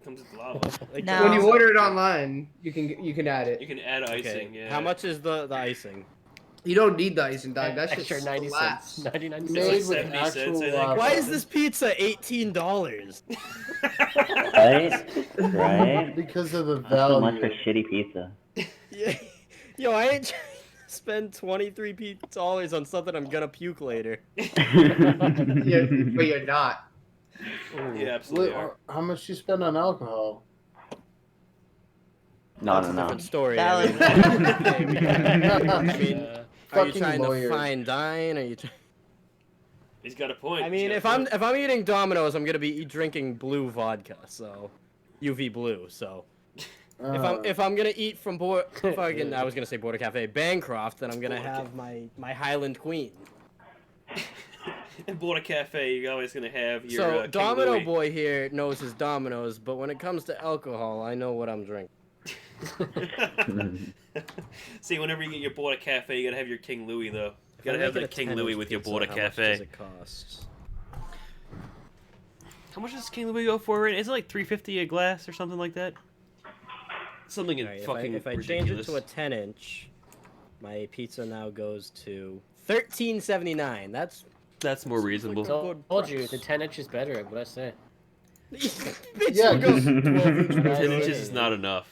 Comes with lava. Like, No. When you order it online, you can add You it. can add Okay. icing. Yeah. How much is the icing? You don't need the icing, dog. That shit extra 90 slaps. cents. 99 It's cents. like with 70 cents, actual, I think. Why is this pizza $18? Right? Right? Because of the That's so much for value. shitty pizza. Yeah. Yo, I ain't trying to spend $23 on something I'm gonna puke later. Yeah, but you're not. Yeah, absolutely. What- Are. How much you spend on alcohol? No, That's no, a no. different story. Valid. I mean, Are you fucking trying lawyers. to fine dine? Are you? He's got a point. I mean, if I'm eating Domino's, I'm gonna be drinking blue vodka, so UV blue. So if I'm gonna eat from fucking, I was gonna say Border Cafe Bancroft, then I'm gonna have my Highland Queen. In Border Cafe, you're always gonna have your. So King Domino Louis. Boy here knows his Domino's, but when it comes to alcohol, I know what I'm drinking. See, whenever you get your Border Cafe, you gotta have your King Louis though. You gotta If I have make the it a King 10-inch Louis with your pizza, Border how much Cafe. does it cost? How much does King Louis go for? Is it like $3.50 a glass or something like that? Something in Alright, fucking if I ridiculous. change it to a 10-inch, my pizza now goes to $13.79. That's more reasonable. So, I told you, the 10-inch is better. What I say? Bitch, Yeah, you go 12-inch What I 10 say. inches is not enough.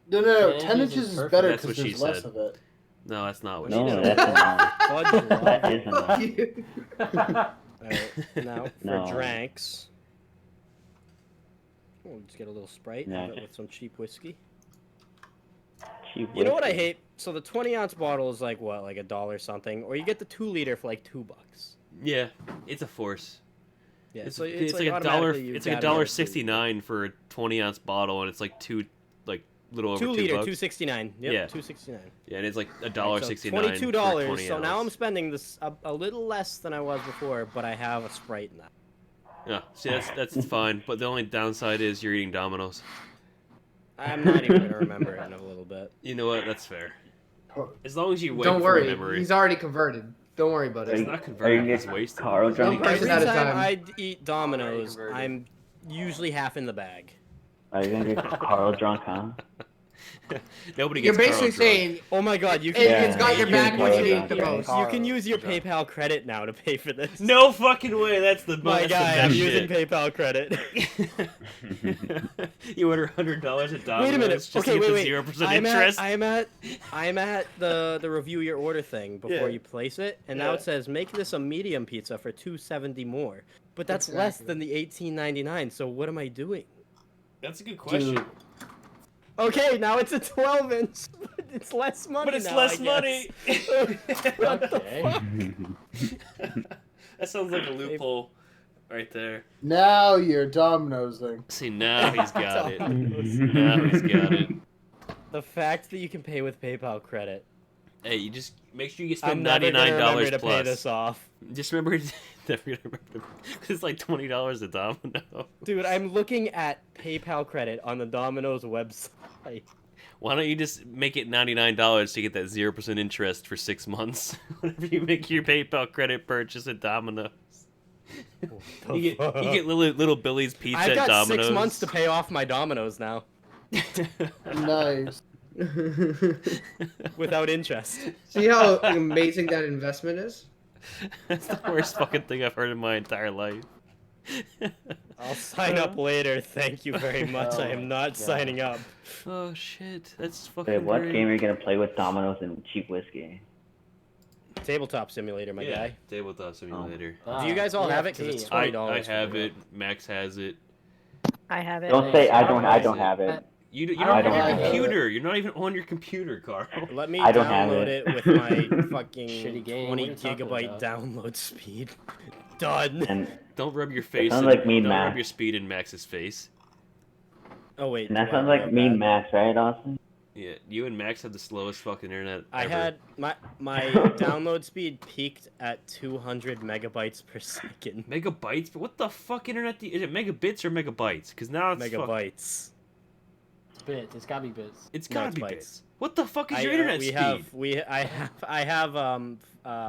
No, 10 10 inches inches is is perfect. better That's because what she there's less said. of it. No, that's not what No, she said. that's enough. Fudge That law. is enough. Alright, now for No. drinks. We'll just get a little Sprite Yeah. have it with some cheap whiskey. Cheap You know what I whiskey. hate? So the 20-ounce bottle is like what, like $1 something, or you get the 2-liter for like $2. Yeah, it's a force. Yeah, It's, so it's like like a dollar. automatically you It's like gotta get a $1.69 for a 20-ounce bottle, and it's like little over 2 liter, $2. $2.69. Yep, Yeah. $2.69. Yeah, and it's like Right, $1.69. so $22. For 20 So now ounce. I'm spending this a little less than I was before, but I have a Sprite in that. Yeah, see, that's fine. But the only downside is you're eating Domino's. I'm not even gonna remember it in a little bit. You know what? That's fair. As long as you wait Don't for worry, memory. he's already converted. Don't worry about Are It's it. you- not Are converted. you It's get wasted. Carl One drunk? person Every at a time time. I eat Domino's, converted. I'm usually half in the bag. Are you gonna get Carl drunk, huh? Nobody You're gets basically Carl drunk. saying Oh my god, you it, can Yeah, it's got your you back can when you Carl eat the drunk, most. you can use your PayPal credit now to pay for this. No fucking way. That's the My that's guy, the I'm best using shit. PayPal credit. You order $100 at Domino's. Wait a minute. Just Okay, to get wait. the 0% I'm interest. I'm at the review your order thing before Yeah. you place it, and now Yeah. it says make this a medium pizza for $2.70 more. But that's less Exactly. than the $18.99. So what am I doing? That's a good question. Dude. Okay, now it's a 12-inch. But it's less money. But it's now, less I money. guess. What the Okay. fuck? That sounds like a loophole right there. Now you're Domino'sing. See, now he's got it. Domino's. Now he's got it. The fact that you can pay with PayPal credit. Hey, you just make sure you I'm spend never gonna remember $99 to plus. pay this off. Just remember, never gonna remember. 'Cause it's like $20 a Domino. Dude, I'm looking at PayPal credit on the Domino's website. Why don't you just make it $99 to get that 0% interest for 6 months? Whenever you make your PayPal credit purchase at Domino's, you get little Billy's Pizza I've at got Domino's. 6 months to pay off my Domino's now Nice. without interest. See how amazing that investment is? That's the worst fucking thing I've heard in my entire life. I'll sign up later. Thank you very much. Oh I am my not God. signing up. Oh shit, that's fucking Wait, what great. game are you gonna play with Domino's and cheap whiskey? Tabletop simulator, my Yeah, guy. Tabletop Simulator. Do you guys all have it? 'Cause EFT. it's I $20 have for it. Max has it. I have it. Don't say I don't. I Has don't it. have it. You I don't don't have your have it. computer. You're not even on your computer, Carl. Let me I don't have download it. it with my fucking Shitty game. 20 What are you talking gigabyte about? download speed. Done. And Don't rub your face. sounds in, like me, don't Max. rub your speed in Max's face. Oh wait. and that do I sounds know like me and that? Max, right, Austin? Yeah, you and Max have the slowest fucking internet. I ever. had my download speed peaked at 200 megabytes per second. Megabytes? What the fuck internet? Is it megabits or megabytes? Because now it's Megabytes. It's bits. It's gotta be bits. It's No, gotta it's be bytes. bits. What the fuck is your internet speed? I have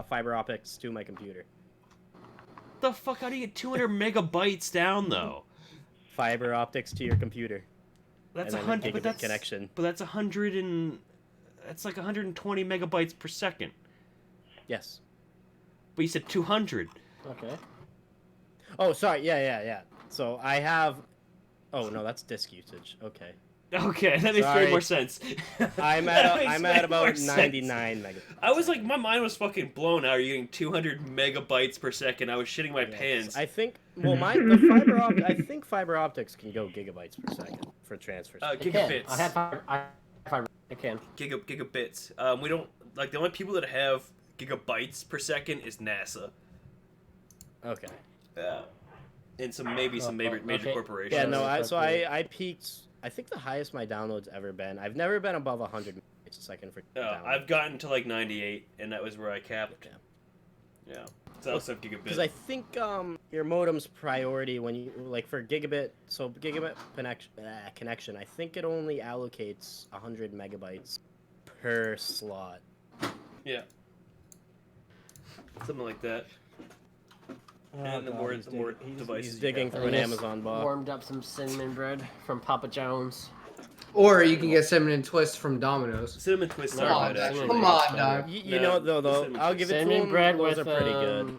fiber optics to my computer. The fuck? How do you get 200 megabytes down though? Fiber optics to your computer. That's And then a 100. But gigabit that's connection. But that's 100 and that's like 120 megabytes per second. Yes. But you said 200. Okay. Oh, sorry. Yeah. So I have. Oh no, that's disk usage. Okay. Okay, that makes way Sorry. more sense. I'm That makes at way about more sense. 99 megabytes. I was like, my mind was fucking blown out. Are you getting 200 megabytes per second? I was shitting my Yes. pants. I think. Well, I think fiber optics can go gigabytes per second for transfer. speed. It can. Gigabits. I have fiber. I can. Gigabits. We don't like the only people that have gigabytes per second is NASA. Okay. Yeah. And some major okay. corporations. Yeah, no, that's I peaked. I think the highest my download's ever been. I've never been above 100 megabytes a second for download. I've gotten to like 98, and that was where I capped. Okay. Yeah. It's also gigabit. Because I think your modem's priority when you like for gigabit connection, I think it only allocates 100 megabytes per slot. Yeah. Something like that. And the God, more he's devices he's you digging have. through an Amazon box. Warmed up some cinnamon bread from Papa John's. Or you can get cinnamon twist from Domino's. Cinnamon twists No, are on, good, actually. come on, dog. You No, know though, cinnamon I'll give it to Cinnamon him. bread Those with are pretty good.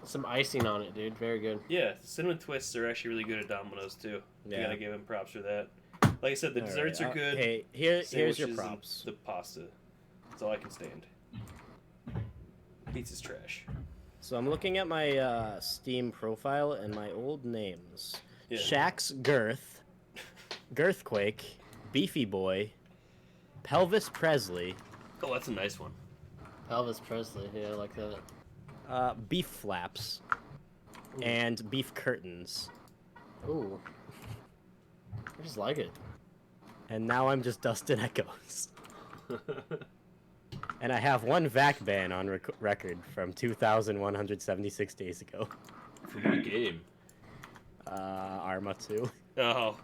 some icing on it, dude. Very good. Yeah, cinnamon twists are actually really good at Domino's too. You Yeah. gotta give him props for that. Like I said, the desserts are good. Hey, here's your Sandwiches and props. The pasta. That's all I can stand. Pizza's trash. So I'm looking at my Steam profile and my old names. Yeah. Shax's Girth, Girthquake, Beefy Boy, Pelvis Presley, Oh, that's a nice one. Elvis Presley, yeah, I like that. Beef Flaps, Ooh. and Beef Curtains. Ooh. I just like it. And now I'm just Dustin Echoes. And I have one VAC ban on record from 2,176 days ago. From what game? Arma 2. Oh.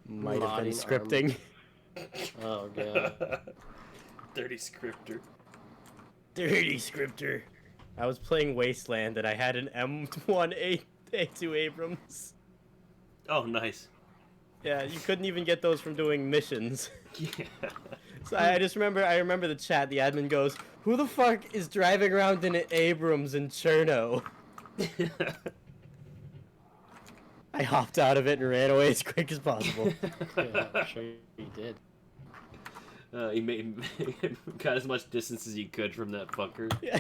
Might have been Modding scripting. Oh, God. Dirty scripter. Dirty scripter. I was playing Wasteland and I had an M1A2 Abrams. Oh, nice. Yeah, you couldn't even get those from doing missions. Yeah. So I remember the chat, the admin goes, "Who the fuck is driving around in an Abrams in Cherno?" I hopped out of it and ran away as quick as possible. Yeah, I'm sure you did. He got as much distance as you could from that fucker. Yeah.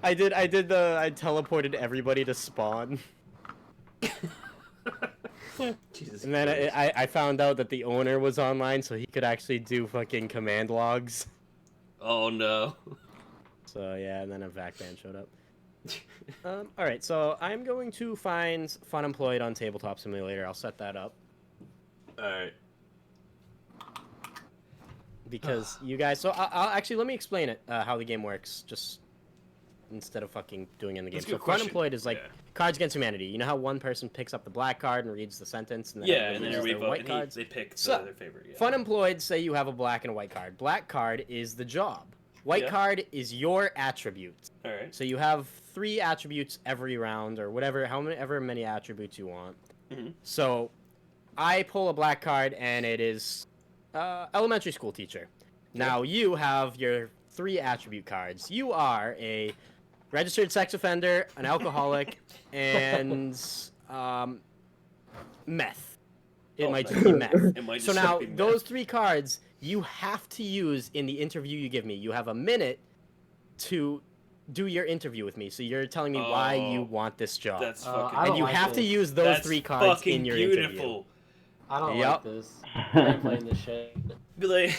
I teleported everybody to spawn. Jesus And then Christ. I found out that the owner was online, so he could actually do fucking command logs. Oh no. So yeah, and then a VAC ban showed up. All right, so I'm going to find Fun Employed on Tabletop Simulator. I'll set that up Alright. because you guys. So I'll actually let me explain it how the game works, just instead of fucking doing it in the game. That's a So good Fun question. Employed is like Yeah. Cards Against Humanity. You know how one person picks up the black card and reads the sentence, and then Yeah, and then everybody everybody uses their vote, white and cards. they pick So, their favorite. Yeah. Fun Employed, say you have a black and a white card. Black card is the job. White Yeah. card is your attribute. Alright. So you have 3 attributes every round, or whatever, however many attributes you want. Mhm. So I pull a black card, and it is elementary school teacher. Now you have your 3 attribute cards. You are a registered sex offender, an alcoholic, and meth. It Oh, might nice. just be meth. It might So just now be meth. those 3 cards you have to use in the interview you give me. You have a minute to do your interview with me. So you're telling me why you Oh, want this job. That's I fucking. don't And you like have to this. use those That's 3 cards fucking in your beautiful. interview. I don't Yup. like this. I ain't playing this shit. Be like,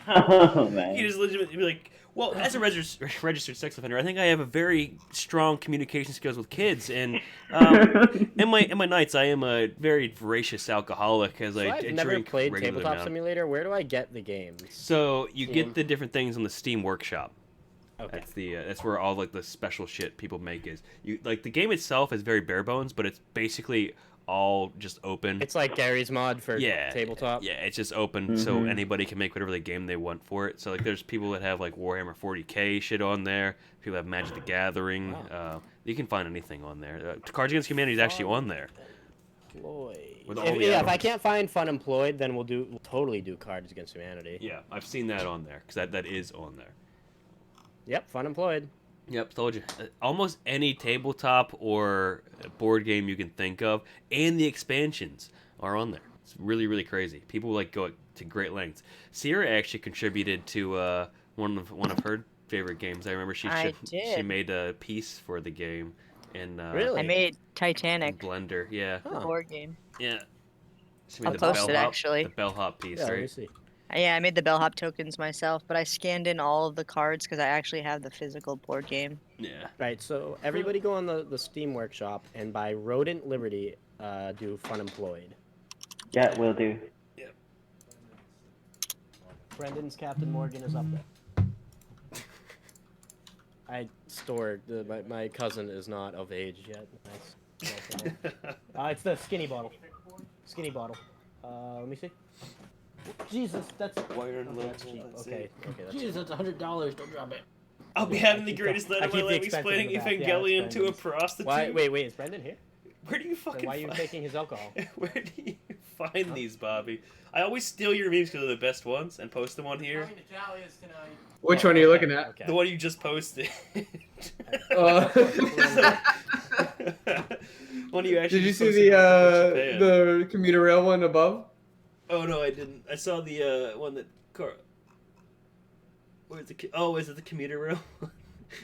Oh man. you just legitimately be like, well, as a registered sex offender, I think I have a very strong communication skills with kids, and in my nights, I am a very voracious alcoholic as So I I've never drink played regular Tabletop amount. Simulator. Where do I get the games? So you Steam. get the different things on the Steam Workshop. Okay. That's where all like the special shit people make is. You like the game itself is very bare bones, but it's basically all just open. It's like Gary's mod for yeah, tabletop. Yeah, it's just open, so Mhm. anybody can make whatever the game they want for it. So like, there's people that have like Warhammer 40K shit on there. People have Magic the Gathering. Wow. You can find anything on there. Cards Against Humanity is actually on there. Employed. With all If, the yeah, if add-ons. I can't find Fun Employed, then we'll totally do Cards Against Humanity. Yeah, I've seen that on there because that is on there. Yep, Fun Employed. Yep, told you. Almost any tabletop or board game you can think of, and the expansions are on there. It's really, really crazy. People like go to great lengths. Sierra actually contributed to one of her favorite games. I remember she did. made a piece for the game in Really? I made Titanic, Blender. Yeah, the Huh. board game. yeah. She I'll the post it, bellhop, actually. the bellhop piece, Yeah, let me right? see. Yeah, I made the bellhop tokens myself, but I scanned in all of the cards because I actually have the physical board game. Yeah. Right, so everybody go on the Steam Workshop and buy Rodent Liberty, do Fun Employed. Yeah, will do. Yep. Brendan's Captain Morgan is up there. I stored, my cousin is not of age yet. Nice. It's the skinny bottle. Skinny bottle. Let me see. Jesus, that's Wire and oh, little that's cheap. that's Okay, it. okay, that's Jesus, that's $100. Don't drop it. I'll be having the keep greatest the- night I of my keep the life expensive explaining in the back. Yeah, Evangelion that's to a Brendan's. prostitute. Wait, is Brendan here? Where do you fucking Then why are you find... taking his alcohol? Where do you find these, Bobby? I always steal your memes because they're the best ones and post them on here. Which one are you looking at? Okay. The one you just posted. One you actually Did you just see posted for Japan. the commuter rail one above? Oh no, I didn't. I saw the one that where's the is it the commuter rail?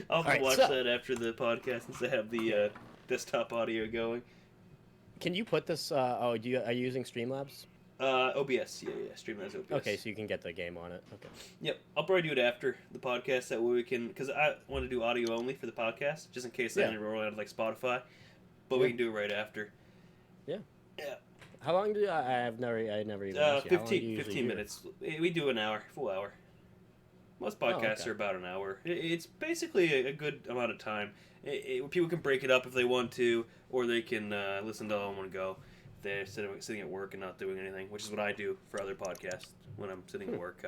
I'll have to Alright, watch so- that after the podcast since I have the desktop audio going. Can you put this? Are you using Streamlabs? OBS, yeah, Streamlabs OBS. Okay, so you can get the game on it. Okay. Yep, I'll probably do it after the podcast. That way we can, because I want to do audio only for the podcast, just in case I Yeah. only roll out like Spotify. But we can do it right after. Yeah. Yeah. How long do I never even asked you. How long do you 15 usually do it? minutes. We do an hour, full hour. Most podcasts okay. are about an hour. It's basically a good amount of time. People can break it up if they want to, or they can listen to all in one go. They're sitting at work and not doing anything, which is what I do for other podcasts when I'm sitting at work.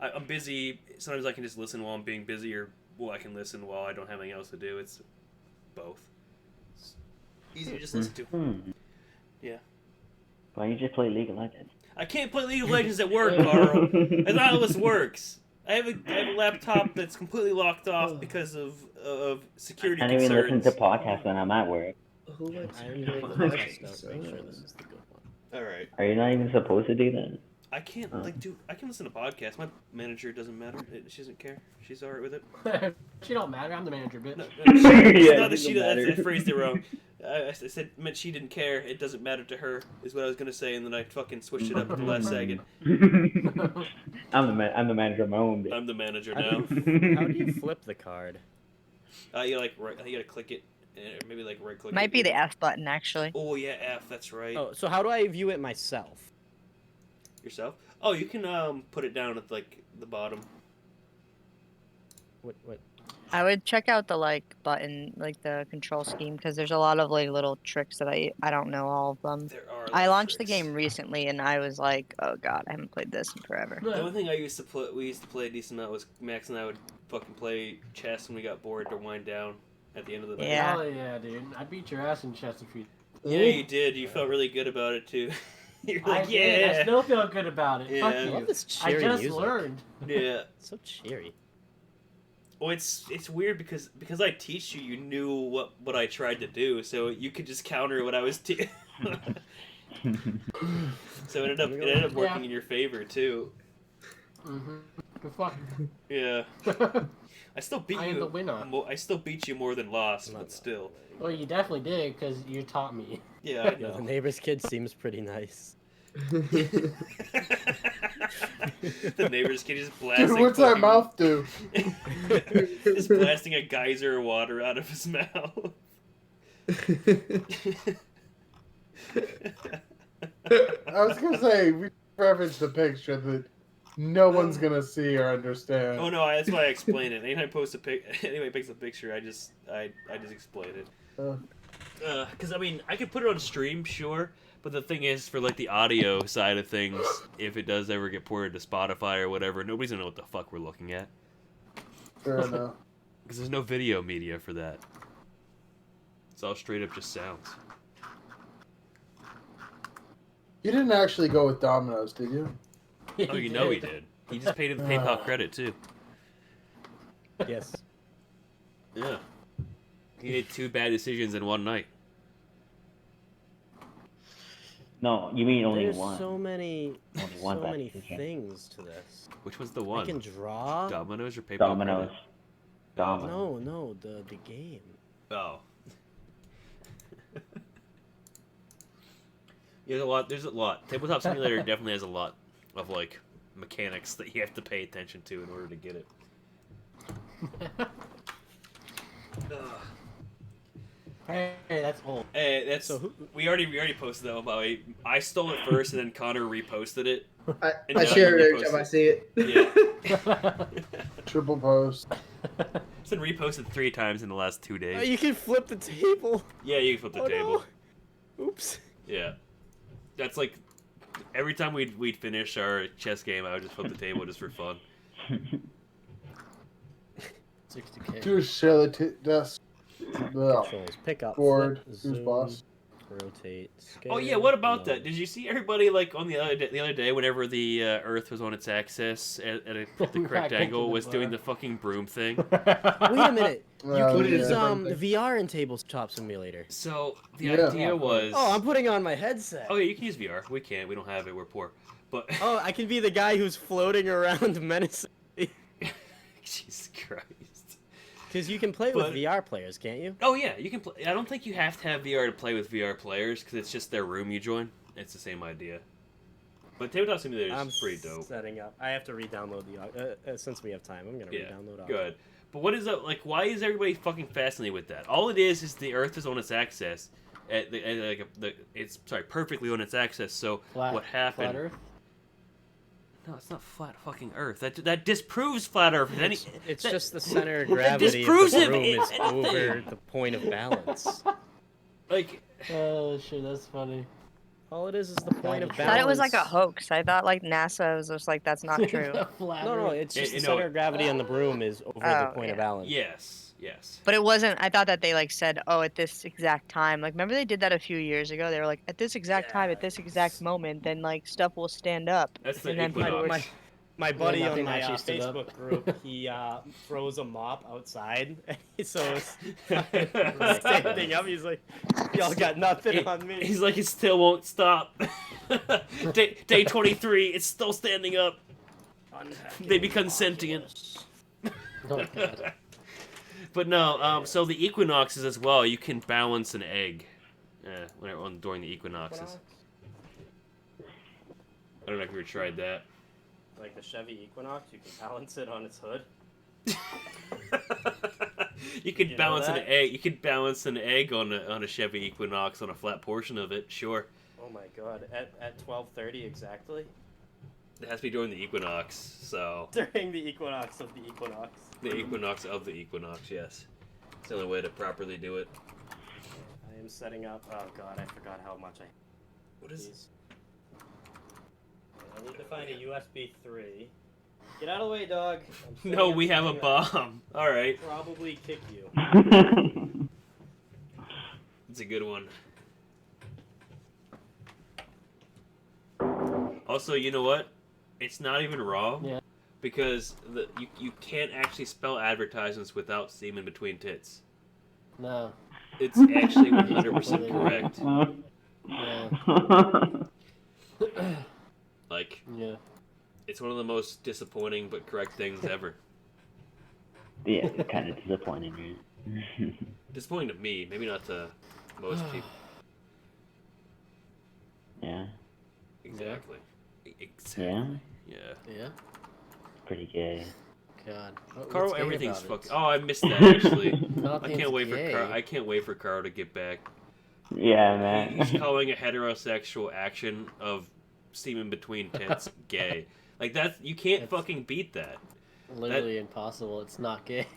I'm busy. Sometimes I can just listen while I'm being busy, or I can listen while I don't have anything else to do. It's both. It's easy to just listen to. Yeah. Why don't you just play League of Legends? I can't play League of Legends at work, Carl. That's not how this works. I have a laptop that's completely locked off because of security I can't even concerns. listen to podcasts when I'm at work. Who lets I'm you doing the play? test note. Make sure this is the good one. All right. Are you not even supposed to do that? I can't I can listen to podcasts. My manager doesn't matter. She doesn't care. She's alright with it. She don't matter. I'm the manager, bitch. No, it's Yeah, not that it she doesn't does. matter. I phrased it wrong. I said meant she didn't care. It doesn't matter to her is what I was gonna say, and then I fucking switched it up at the last second. I'm the manager of my own bitch. I'm the manager How now. do you flip the card? You gotta click it, maybe like right click. Might be the F button actually. Oh yeah, F. That's right. Oh, so how do I view it myself? Yourself? Oh, you can put it down at like the bottom. What? I would check out the button, the control scheme, because there's a lot of little tricks that I don't know all of them. There are. I little launched the tricks. game recently and I was like, oh god, I haven't played this in forever. The only thing we used to play a decent amount was Max and I would fucking play chess when we got bored to wind down at the end of the night. Yeah. Hell yeah, dude. I beat your ass in chess a few. Yeah, you did. You felt really good about it too. You're I like, did. I yeah, still feel good about it. Yeah. Fuck I I you. love this I cheery just music. learned. yeah. So cheery. Well, it's weird because I teach you. You knew what I tried to do, so you could just counter what I was. So it ended up working in your favor too. Mm-hmm. Good fuck. Yeah. I still beat I you. am the winner. I still beat you more than lost, No, but no. still. Well, you definitely did because you taught me. Yeah, I The know. neighbor's kid seems pretty nice. The neighbor's kid just blasting. Dude, what's that fucking- mouth do? Just blasting a geyser of water out of his mouth. I was gonna say we referenced the picture that no one's gonna see or understand. Oh no, that's why I explain it. Anytime I post anybody picks a picture, I just explain it. Because I mean, I could put it on stream, sure, but the thing is, for like the audio side of things, if it does ever get ported to Spotify or whatever, nobody's gonna know what the fuck we're looking at. Fair enough. Because there's no video media for that. It's all straight up just sounds. You didn't actually go with Domino's, did you? Oh, you know he did. He just paid him the PayPal credit too. Yes. Yeah. He made 2 bad decisions in one night. No, you mean only There's one. so many, Only one so bad many decision. things to this. Which one's the I one? can draw. Domino's or PayPal Domino's. credit? Domino's. No, the game. Oh. Yeah, there's a lot. Tabletop Simulator definitely has a lot of like mechanics that you have to pay attention to in order to get it. Hey, that's old. Hey, that's So we already posted that about it. I stole it first, and then Connor reposted it. I And now share you it every repost time I it. see it. Yeah. Triple post. It's been reposted 3 times in the last 2 days. you can flip the table. Yeah, you can flip the Oh, table. no. Oops. Yeah, that's like every time we'd finish our chess game, I would just flip the table just for fun. 60K. Just share the desk. Controls. Pick up. Board. Flip, Who's zoom, boss? rotate. Scale, Oh yeah, what about no. that? Did you see everybody like on the other day whenever the Earth was on its axis at the correct Back into angle the was doing bar. the fucking broom thing? Wait a minute. You Oh, can yeah. use Yeah. the VR in Tabletop Simulator. So the Yeah. idea was. Oh, I'm putting on my headset. Oh yeah, you can use VR. We can't. We don't have it. We're poor. But Oh, I can be the guy who's floating around menacingly. Jesus Christ. Because you can play But- with VR players, can't you? Oh yeah, you can play. I don't think you have to have VR to play with VR players because it's just their room you join. It's the same idea. But Tabletop Simulator I'm is pretty dope. setting up. I have to re-download the. Since we have time, I'm gonna Yeah, re-download. Oculus. good. But what is that like? Why is everybody fucking fascinated with that? All it is the Earth is on its axis, perfectly on its axis. So what happened? Flat Earth? No, it's not flat fucking Earth. That disproves flat Earth. It's that- just the center of gravity of disproves the it. room is Anything. over the point of balance. like Oh shit, that's funny. All it is the point of I balance. I thought it was like a hoax. I thought like NASA was just like, that's not true. Flat No, Earth. it's just You the know- center of gravity on the broom is over the Oh, point of yeah. balance. yes. But it wasn't. I thought that they like said, oh, at this exact time. Like, remember they did that a few years ago? They were like, at this exact time, at this exact moment, then like stuff will stand up. That's the And then people equinox. were- My buddy on nothing my actually stood up. Facebook group, he throws a mop outside, so it's standing up. He's like, "Y'all got nothing on me." He's like, it still won't stop. Day 23, it's still standing up. They become sentient. Oh, God. But no, so the equinoxes as well, you can balance an egg during the equinoxes. I don't know if you ever tried that. Like the Chevy Equinox, you can balance it on its hood. You could You know balance an that? egg. You could balance an egg on a Chevy Equinox on a flat portion of it. Sure, Oh my god! At 12:30 exactly it has to be during the equinox. So during the equinox of the equinox. the equinox of the equinox. Yes, it's the only way to properly do it. I am setting up. Oh god, I forgot how much I. What is these. I need to find a USB 3. Get out of the way, dog. I'm setting No, up we have a something that bomb. All right, will probably kick you. it's a good one. Also, you know what? It's not even wrong. Yeah. Because you can't actually spell advertisements without seam in between tits. No. It's actually 100% correct. Yeah. Like, Yeah. it's one of the most disappointing but correct things ever. Yeah, it's kind of disappointing, right? Disappointing to me, maybe not to most people. Yeah, Exactly. yeah, Exactly. Yeah. Yeah. pretty gay. God. Carl, What's gay everything's about fucking. it? Oh, I missed that actually. I Nothing's can't wait for gay. Carl. I can't wait for Carl to get back. Yeah, man. He's calling a heterosexual action of semen between tits gay. Like that's you can't It's- fucking beat that. Literally impossible. It's not gay.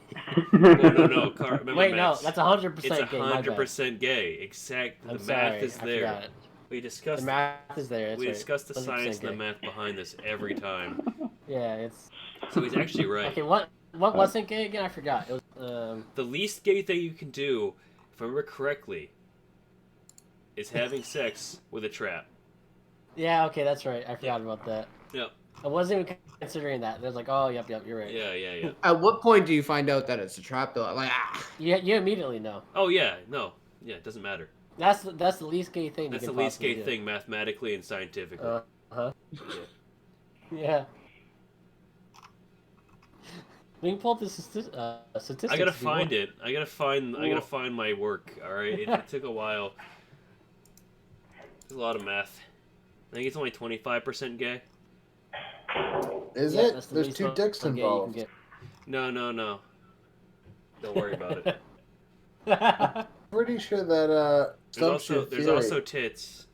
No. Carl, remember Wait, no, maths. that's 100% It's gay. My bad. 100% gay. Exact. The I'm math sorry, is I there. forgot it. We The discussed. math is there. That's We right. discuss the 100% science and the gay. math behind this every time. Yeah, it's So he's actually right. okay. What wasn't gay again? I forgot. It was The least gay thing you can do, if I remember correctly, is having sex with a trap. yeah. Okay, that's right. I forgot about that. Yep. I wasn't even considering that. There's like, oh, yep, you're right. Yeah. At what point do you find out that it's a trap though? Like, You immediately know. Oh yeah, no. Yeah, it doesn't matter. That's the least gay thing. That's you the can least gay possibly do. thing mathematically and scientifically. Huh? Yeah. Yeah. We can pull up the statistics. I gotta if you want. find it. I gotta find my work. All right, it took a while. There's a lot of math. I think it's only 25% gay. Is Yeah, it? that's the There's least two amount dicks of gay you can involved. get. No. Don't worry about it. Pretty sure that stumps your There's theory. also tits.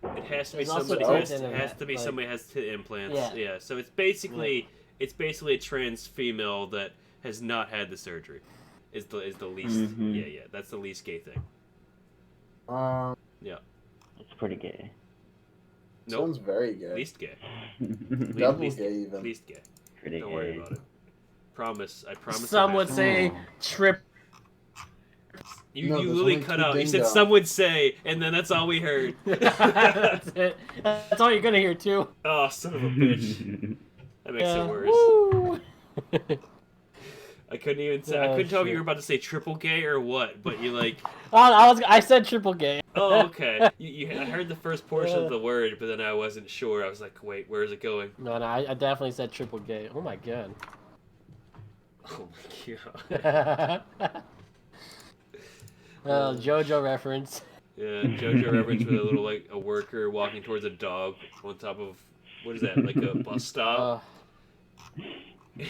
It has to be There's also somebody who tits has, and has to be like, somebody who has tit implants. Yeah. Yeah. So it's basically a trans female that has not had the surgery. Is the least Mhm. yeah, that's the least gay thing. Yeah. It's pretty gay. Nope. Sounds very gay. Least gay. Double least gay even. Least gay. Pretty Don't gay. worry about it. I promise. some I'm would not- say trip. You No, there's literally only cut two out. You said ding-dongs. some would say, and then that's all we heard. That's it. That's all you're gonna hear too. Oh, son of a bitch. That makes it worse. Woo. I couldn't even say. I Oh, couldn't tell if you shit. were about to say triple gay or what, but you like. I said triple gay. Oh, okay. I heard the first portion of the word, but then I wasn't sure. I was like, wait, where is it going? No, I definitely said triple gay. Oh my god. Oh my god. JoJo reference. Yeah, JoJo reference with a little like a worker walking towards a dog on top of what is that? Like a bus stop. They're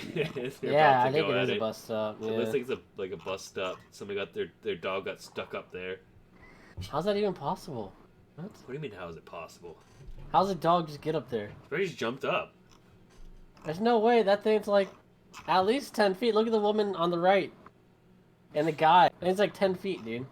Yeah, about I to think go it at is a bus stop. It looks Yeah. like it's like a bus stop. Somebody got their dog got stuck up there. How's that even possible? What? What do you mean? How is it possible? How's a dog just get up there? They just jumped up. There's no way. That thing's like at least 10 feet. Look at the woman on the right. And the guy. It's like 10 feet, dude.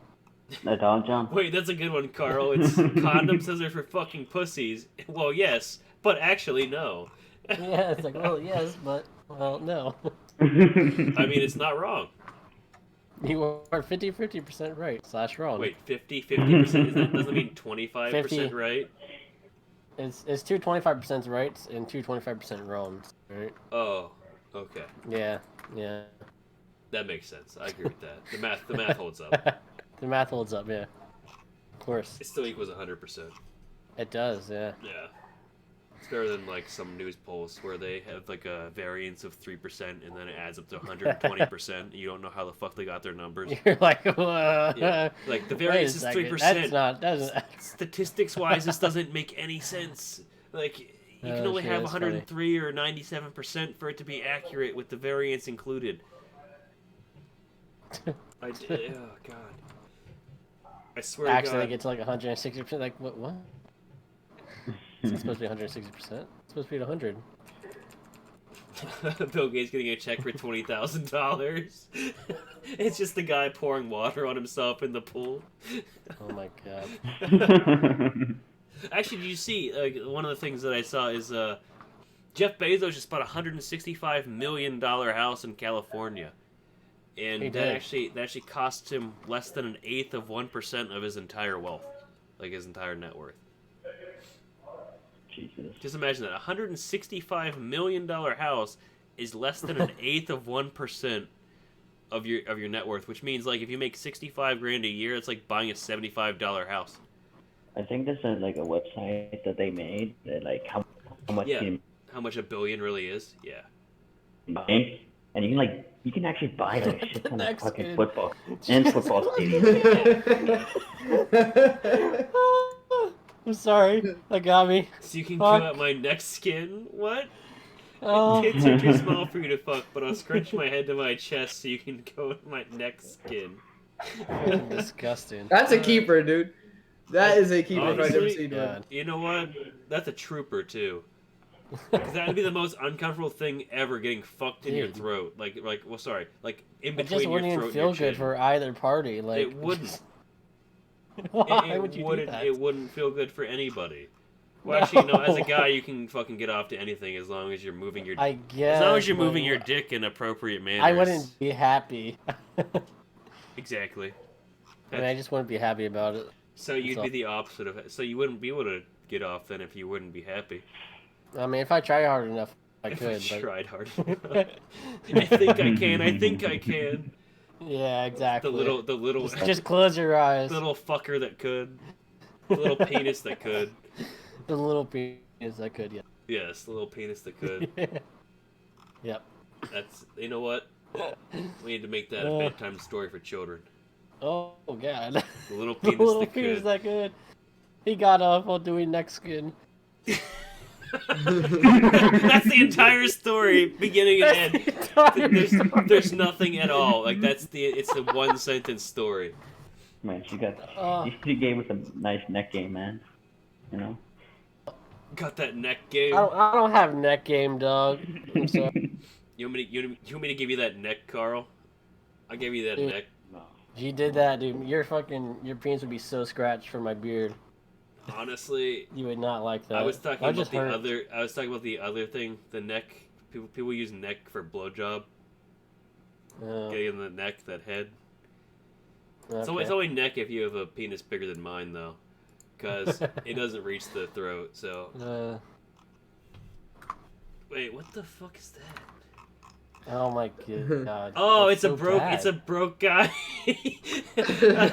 The dog jump. Wait, that's a good one, Carl. It's condoms says they're for fucking pussies. Well, yes, but actually no. Yeah, it's like, well, yes, but, well, no. I mean, it's not wrong. You are 50% right, / wrong. Wait, 50%? That doesn't mean 25% 50. right? It's two 25% rights and two 25% wrongs, right? Oh, okay. Yeah. That makes sense. I agree with that. The math holds up. The math holds up, yeah. Of course. It still equals 100%. It does, yeah. Yeah. It's better than like some news polls where they have like a variance of 3% and then it adds up to 120%. You don't know how the fuck they got their numbers. You're like, Yeah. Like the variance is 3%. That's not, that's Statistics wise, this doesn't make any sense. Like you can Oh, only shit, have that's 103 or 97% for it to be accurate with the variance included. Oh god. I swear actually to they God. get to like 160%. Like, what? It's supposed to be 160%. It's supposed to be at 100. Bill Gates getting a check for $20,000. It's just the guy pouring water on himself in the pool. Oh my god. Actually, did you see one of the things that I saw is Jeff Bezos just bought a $165 million house in California, and He that did. actually cost him less than 1/8 of 1% of his entire wealth, like his entire net worth. Jesus. Just imagine that $165 million house is less than 1/8 of 1% of your net worth, which means like if you make 65 grand a year, it's like buying a $75 house. I think there's like a website that they made that like how much Yeah. you How much a billion really is? Yeah. can buy, and you can actually buy like a shit ton of Next fucking kid. football and football stadiums. I'm sorry. That got me. So you can Fuck. cut out my neck skin? What? Oh. Tits are too small for you to fuck, but I'll scrunch my head to my chest so you can go with my neck skin. Disgusting. That's a keeper, dude. That is a keeper if I've never Honestly, seen one. God. You know what? That's a trooper too. 'Cause that would be the most uncomfortable thing ever, getting fucked in your Dude. throat. Like in It between just your wouldn't throat even and feel your good chin. for either party. Like It wouldn't. Why it would you do wouldn't. that? It wouldn't feel good for anybody. Well, actually, no. As a No. guy, you can fucking get off to anything as long as you're moving your. I guess. As long as you're but moving your dick in appropriate manners. I wouldn't be happy. Exactly. I mean, I just wouldn't be happy about it. So you'd all. be the opposite of it. So you wouldn't be able to get off then if you wouldn't be happy. I mean, if I try hard enough, I If could. I but... tried hard enough. I think I can. I think I can. Yeah, exactly. The little, Just close your eyes. the little fucker that could. The little penis that could. The little penis I could, yeah. Yes, the little penis that could. Yep. That's, you know what? We need to make that a bedtime story for children. Oh god. The little The penis little that penis could. that could. He got off while doing neck skin. That's the entire story, beginning and end. There's nothing at all. Like it's the one sentence story. Man, she gave us a nice neck game, man. You know. Got that neck game. I don't have neck game, dog. I'm sorry. You want me to give you that neck, Carl? I'll give you that Dude. neck. If you did that, dude, your penis would be so scratched from my beard. Honestly, You would not like that. I was talking That about just the hurt. other. I was talking about the other thing. The neck. People use neck for blowjob. Getting in the neck, that head. It's only neck if you have a penis bigger than mine, though, because it doesn't reach the throat. So. Wait, what the fuck is that? Oh my god. Oh, That's so bad. It's a broke guy. It's a I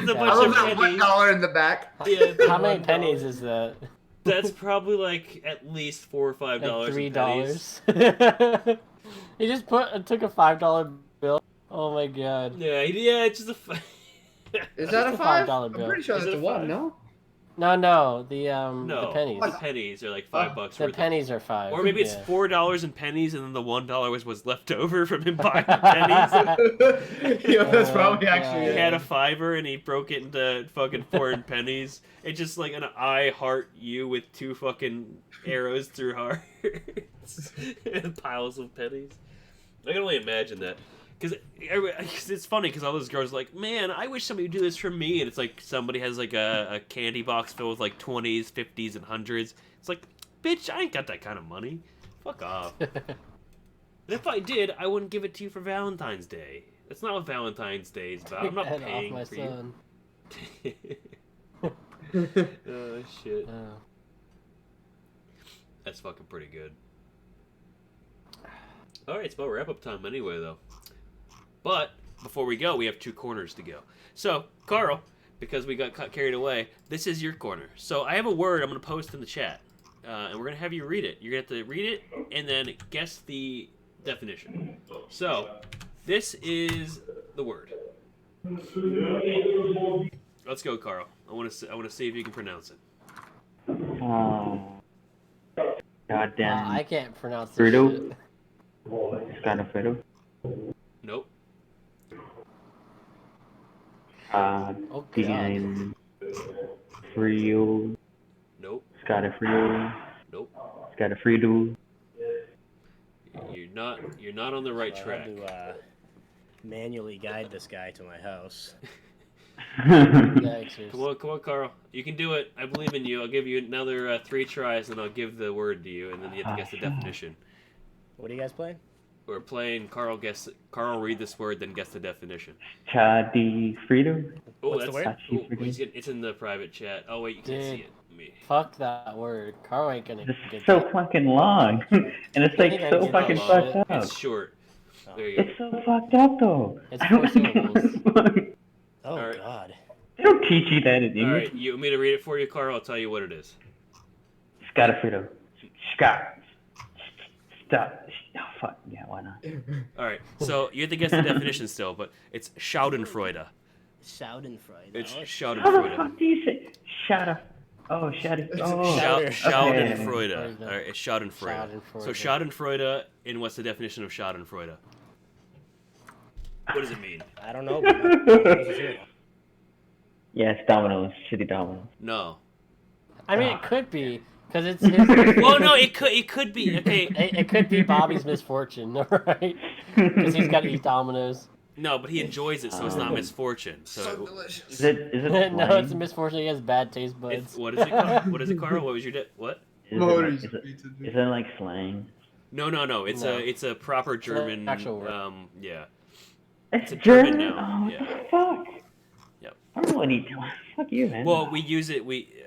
bunch love of that pennies. $1 in the back. Yeah, How many pennies is that? that's probably like at least $4 or $5 Like in pennies. $3. He just took a $5 bill. Oh my god. Yeah, it's just a. Is that a It's a $5? $5 I'm bill. pretty sure Is that's it a a 1, $5? no? No, the No, pennies. The pennies are like $5 The worth. pennies are 5. Or maybe it's yeah. $4 in pennies, and then the $1 was what's left over from him buying the pennies. Yeah, that's Oh, probably God. actually He it. had a $5 and he broke it into fucking foreign pennies. It's just like an I heart you with 2 fucking arrows through hearts and piles of pennies. I can only imagine that. Because it's funny because all those girls are like, man, I wish somebody would do this for me. And it's like somebody has like a candy box filled with like 20s, 50s, and 100s. It's like, bitch, I ain't got that kind of money. Fuck off. And if I did, I wouldn't give it to you for Valentine's Day. That's not what Valentine's Day is about. I'm not Head paying off my for son. you. Oh, shit. Oh. That's fucking pretty good. Alright, it's about wrap-up time anyway, though. But, before we go, we have 2 corners to go. So, Carl, because we got carried away, this is your corner. So, I have a word I'm going to post in the chat. And we're going to have you read it. You're going to have to read it and then guess the definition. So, this is the word. Let's go, Carl. I want to see if you can pronounce it. Goddamn. I can't pronounce this Frudo? shit. Scatafredo. Nope. Oh, God. Began Frio. Nope. Scatafredo. Nope. Scatafredo. You're not on the right I track. had to manually guide this guy to my house. Yikes. Come on, Carl. You can do it. I believe in you. I'll give you another 3 tries, and I'll give the word to you, and then you have to guess the definition. What are you guys playing? We're playing Carl read this word, then guess the definition. Chadifredo. Oh, What's the word? It's in the private chat. Oh wait, you can't see it. Fuck that word. Carl ain't gonna It's get so that. fucking long, and it's like Yeah, so it's fucking not fucked long. up. It's short. There you go. It's so fucked up though. It's I don't 4 syllables. Oh, Alright. God. They don't teach you that in All English. right, you want me to read it for you, Carl? I'll tell you what it is. Scatafredo. Scott. Stop. Oh, fuck. Yeah, why not? All right, so you have to guess the definition still, but it's Schadenfreude. Schadenfreude. It's How the Schadenfreude. fuck do you say? Shada. Oh, Shada. Oh. Schauder. Schadenfreude. Okay. All right, it's Schadenfreude. Schadenfreude. So Schadenfreude, and what's the definition of Schadenfreude? What does it mean? I don't know. But Yeah, it's Domino's. Shitty Domino's. No. I mean, it could be, because it's his. Well, no, it could be. Okay. It could be Bobby's misfortune, right? Because he's got to eat Domino's. No, but he enjoys it, so it's not misfortune. So So, delicious. Is it No, slang? it's a misfortune. He has bad taste buds. it's, what is it, Carl? What is it, Carl? What was your what? Is Maurice it pizza. like slang? No. It's No. a proper an German. actual word. Yeah. It's a German German. noun, Oh, what yeah. the fuck? Yep. I don't know what he. Fuck you, man. Well, we use it.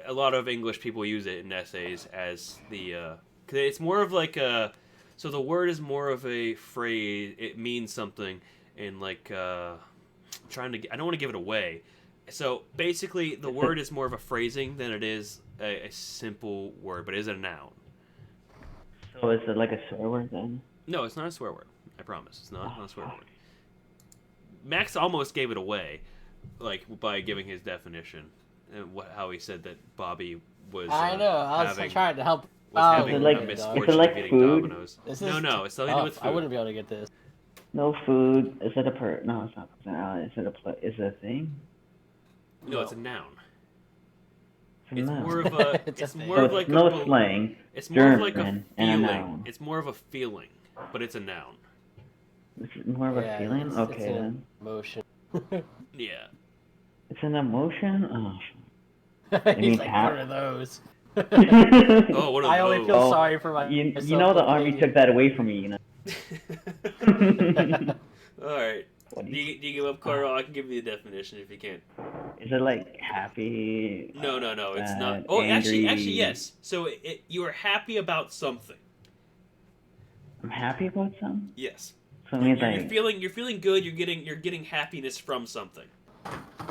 A lot of English people use it in essays as the. 'Cause it's more of like a. So the word is more of a phrase. It means something, and like trying to. I don't want to give it away. So basically, the word is more of a phrasing than it is a simple word, but it is a noun. So is it like a swear word then? No, it's not a swear word. I promise. It's not a swear word. Max almost gave it away, like by giving his definition and how he said that Bobby was. I know. I was having... trying to help was Oh, having like- a is it misfortune like of eating food? Domino's. This No, is no, it's nothing to do with tough. food. I wouldn't be able to get this. No food. Is it a No, it's not personality. Is it Is it a thing? No, it's a noun. It's a It's noun. more of a. It's a It's thing. more So of it's like no a. slang, It's more of like a German, and a feeling. noun. It's more of a feeling, but it's a noun. It's more of a Yeah, feeling. it's Okay, an then. emotion. Yeah. It's an emotion. Oh. He's mean like, tap? what are those? Oh, what are I only those? feel Oh, sorry for my. you know the army took that away from me. You know. All right. What Do you give up, Carl? I can give you the definition if you can. Is it like happy? No, it's not. sad, Oh, angry? actually, yes. So you are happy about something. I'm happy about something. Yes. So it means You're feeling good. You're getting happiness from something.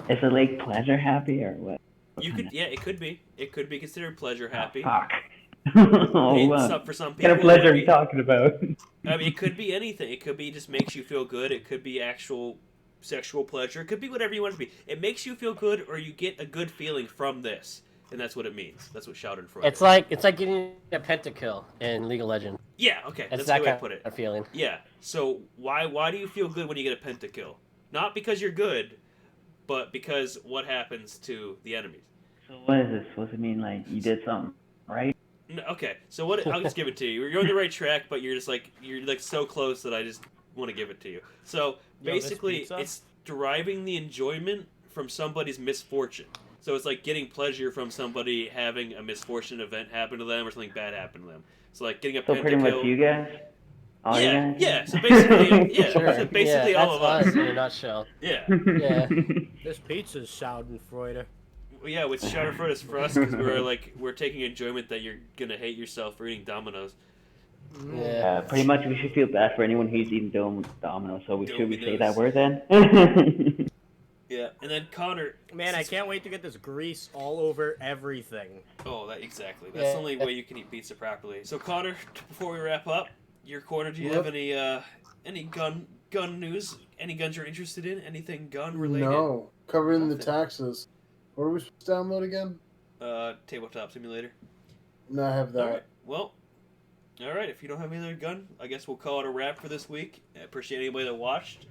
Is it like pleasure happy or what? It could be considered pleasure happy. Fuck. Oh, Hey, what? for some What people, kind of pleasure it are would you talking about? be- I mean, it could be anything. It could be just makes you feel good. It could be actual sexual pleasure. It could be whatever you want it to be. It makes you feel good, or you get a good feeling from this, and that's what it means. That's what Schadenfreude It's is. like getting a pentakill in League of Legends. Yeah, okay, It's that's that the way I kind put it. of feeling. Yeah. So why do you feel good when you get a pentakill? Not because you're good, but because what happens to the enemies. So what is this supposed to mean? Like you did something, right? No, okay, so what? I'll just give it to you. You're on the right track, but you're like so close that I just want to give it to you. So Yo, this basically, pizza? it's deriving the enjoyment from somebody's misfortune. So it's like getting pleasure from somebody having a misfortune event happen to them or something bad happen to them. So like getting a So pretty much pentakill. you guys. All Yeah, you guys. yeah. So basically, yeah. Sure. So basically, yeah, all that's of us. in a nutshell. Yeah. Yeah. This pizza's Schadenfreude. Well, yeah, with Schadenfreude is for us because we're taking enjoyment that you're gonna hate yourself for eating Domino's. Yeah. Pretty much we should feel bad for anyone who's eating Domino's. So should we say Domino's. that word then? Yeah, and then Connor. Man, I can't wait to get this grease all over everything. Oh, that exactly. That's Yeah. the only way you can eat pizza properly. So Connor, before we wrap up, your corner. Do you have any gun news? Any guns you're interested in? Anything gun related? No, covering the Nothing. taxes. What are we supposed to download again? Tabletop Simulator. No, I have that. Alright, well, alright, if you don't have any other gun, I guess we'll call it a wrap for this week. I appreciate anybody that watched.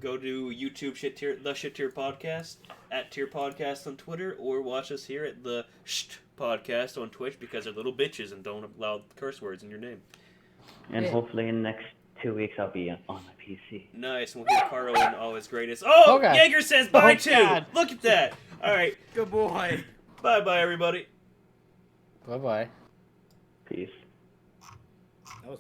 Go to YouTube, The Shit Tier Podcast, at Tier Podcast on Twitter, or watch us here at the Sht Podcast on Twitch because they're little bitches and don't allow curse words in your name. And Yeah. hopefully in the next 2 weeks I'll be on my PC. Nice, and we'll hear Carl in all his greatness. Oh, Okay. Jaeger says bye Oh, too! God. Look at that! Alright, Good boy. bye-bye everybody. Bye bye. Peace. That was